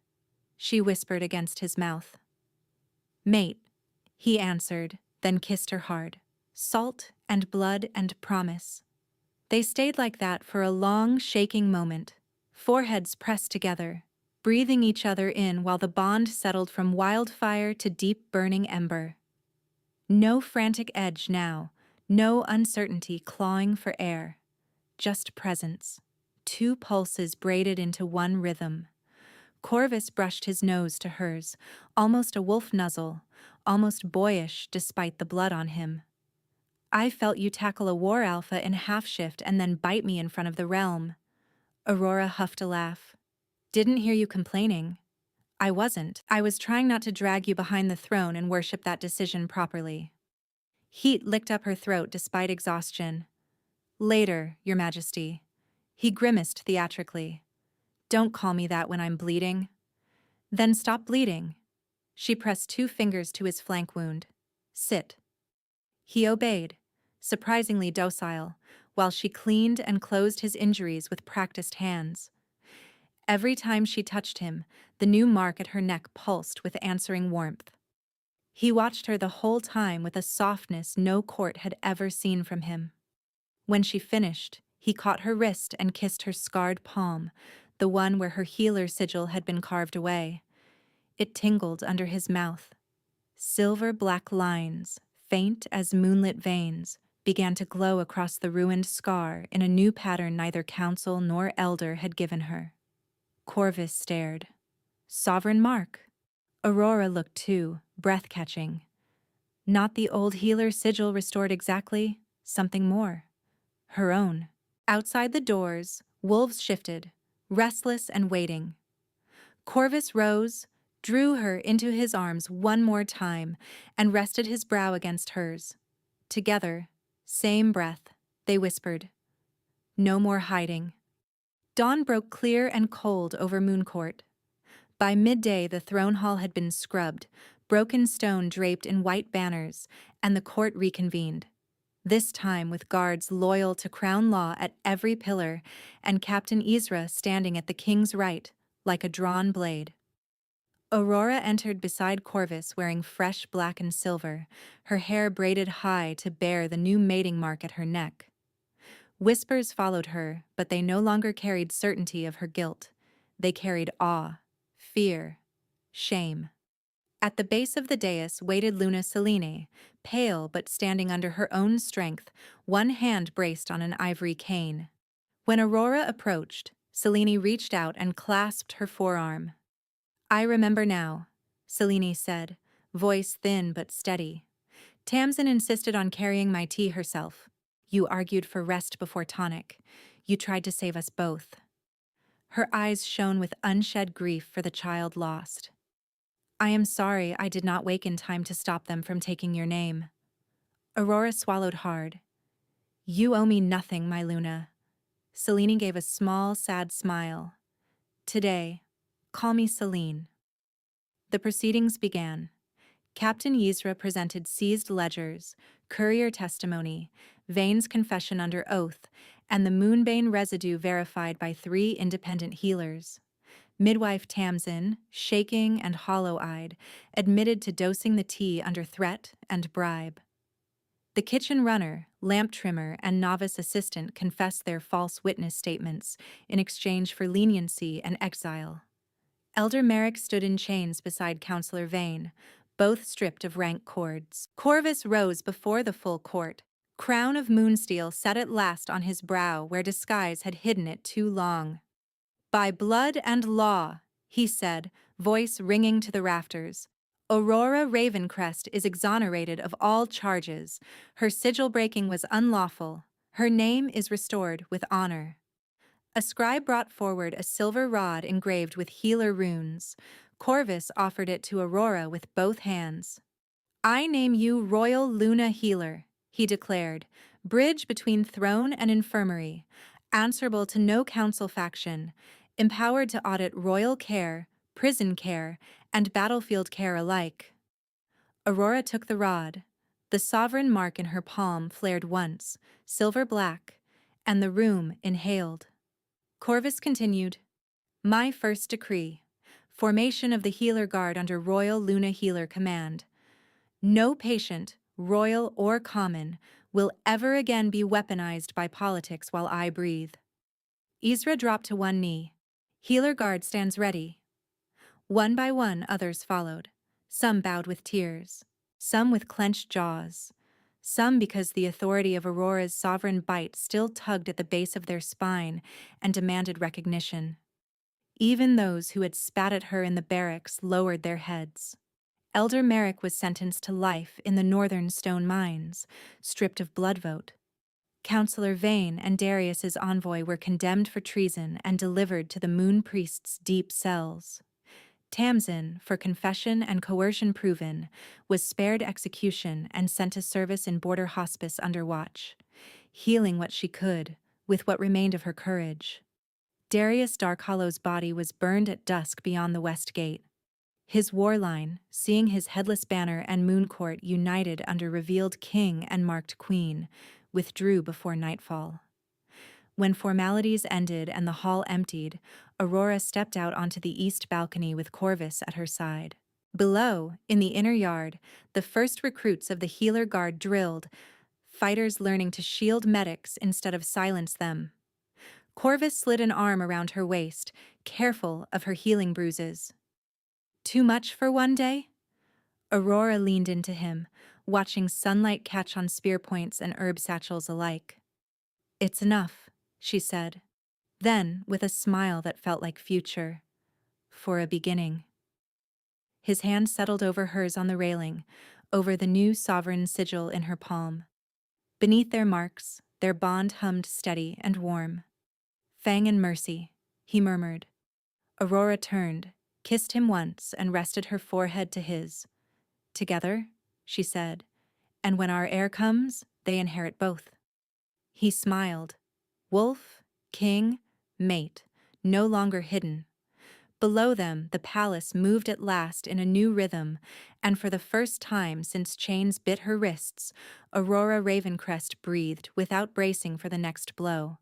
she whispered against his mouth. "Mate," he answered, then kissed her hard. Salt and blood and promise. They stayed like that for a long, shaking moment, foreheads pressed together, breathing each other in while the bond settled from wildfire to deep burning ember. No frantic edge now, no uncertainty clawing for air. Just presence. Two pulses braided into one rhythm. Corvus brushed his nose to hers, almost a wolf nuzzle, almost boyish despite the blood on him. I felt you tackle a war alpha in half shift and then bite me in front of the realm. Aurora huffed a laugh. Didn't hear you complaining. I wasn't. I was trying not to drag you behind the throne and worship that decision properly. Heat licked up her throat despite exhaustion. Later, Your Majesty. He grimaced theatrically. Don't call me that when I'm bleeding. Then stop bleeding. She pressed 2 fingers to his flank wound. Sit. He obeyed, surprisingly docile, while she cleaned and closed his injuries with practiced hands. Every time she touched him, the new mark at her neck pulsed with answering warmth. He watched her the whole time with a softness no court had ever seen from him. When she finished, he caught her wrist and kissed her scarred palm, the one where her healer sigil had been carved away. It tingled under his mouth. Silver black lines, faint as moonlit veins, began to glow across the ruined scar in a new pattern neither council nor elder had given her. Corvus stared. Sovereign mark. Aurora looked too, breath-catching. Not the old healer sigil restored exactly, something more. Her own. Outside the doors, wolves shifted, restless and waiting. Corvus rose, drew her into his arms one more time, and rested his brow against hers. Together, same breath, they whispered. No more hiding. Dawn broke clear and cold over Mooncourt. By midday the throne hall had been scrubbed, broken stone draped in white banners, and the court reconvened. This time with guards loyal to crown law at every pillar, and Captain Ezra standing at the king's right, like a drawn blade. Aurora entered beside Corvus wearing fresh black and silver, her hair braided high to bear the new mating mark at her neck. Whispers followed her, but they no longer carried certainty of her guilt. They carried awe, fear, shame. At the base of the dais waited Luna Selene, pale but standing under her own strength, one hand braced on an ivory cane. When Aurora approached, Selene reached out and clasped her forearm. I remember now, Selene said, voice thin but steady. Tamsin insisted on carrying my tea herself. You argued for rest before tonic. You tried to save us both. Her eyes shone with unshed grief for the child lost. I am sorry I did not wake in time to stop them from taking your name. Aurora swallowed hard. You owe me nothing, my Luna. Selene gave a small, sad smile. Today, call me Selene. The proceedings began. Captain Yzra presented seized ledgers, courier testimony, Vane's confession under oath, and the moonbane residue verified by 3 independent healers. Midwife Tamsin, shaking and hollow-eyed, admitted to dosing the tea under threat and bribe. The kitchen runner, lamp trimmer, and novice assistant confessed their false witness statements in exchange for leniency and exile. Elder Merrick stood in chains beside Counselor Vane, both stripped of rank cords. Corvus rose before the full court, crown of moonsteel set at last on his brow where disguise had hidden it too long. By blood and law, he said, voice ringing to the rafters, Aurora Ravencrest is exonerated of all charges. Her sigil breaking was unlawful. Her name is restored with honor. A scribe brought forward a silver rod engraved with healer runes. Corvus offered it to Aurora with both hands. I name you Royal Luna Healer, he declared, bridge between throne and infirmary, answerable to no council faction, empowered to audit royal care, prison care, and battlefield care alike. Aurora took the rod. The sovereign mark in her palm flared once, silver black, and the room inhaled. Corvus continued, My first decree. Formation of the Healer Guard under Royal Luna Healer Command. No patient, royal or common, will ever again be weaponized by politics while I breathe. Ezra dropped to one knee. Healer Guard stands ready, One by one, others followed. Some bowed with tears, some with clenched jaws, some because the authority of Aurora's sovereign bite still tugged at the base of their spine and demanded recognition. Even those who had spat at her in the barracks lowered their heads. Elder Merrick was sentenced to life in the northern stone mines, stripped of blood vote. Councillor Vane and Darius's envoy were condemned for treason and delivered to the Moon Priest's deep cells. Tamsin, for confession and coercion proven, was spared execution and sent to service in border hospice under watch, healing what she could, with what remained of her courage. Darius Darkhollow's body was burned at dusk beyond the west gate. His war line, seeing his headless banner and Mooncourt united under revealed king and marked queen, withdrew before nightfall. When formalities ended and the hall emptied, Aurora stepped out onto the east balcony with Corvus at her side. Below, in the inner yard, the first recruits of the Healer Guard drilled, fighters learning to shield medics instead of silence them. Corvus slid an arm around her waist, careful of her healing bruises. Too much for one day? Aurora leaned into him, watching sunlight catch on spear points and herb satchels alike. It's enough, she said. Then, with a smile that felt like future, for a beginning. His hand settled over hers on the railing, over the new sovereign sigil in her palm. Beneath their marks, their bond hummed steady and warm. Fang and Mercy, he murmured. Aurora turned, kissed him once, and rested her forehead to his. Together, she said, and when our heir comes, they inherit both. He smiled. Wolf, king, mate, no longer hidden. Below them, the palace moved at last in a new rhythm, and for the first time since chains bit her wrists, Aurora Ravencrest breathed without bracing for the next blow.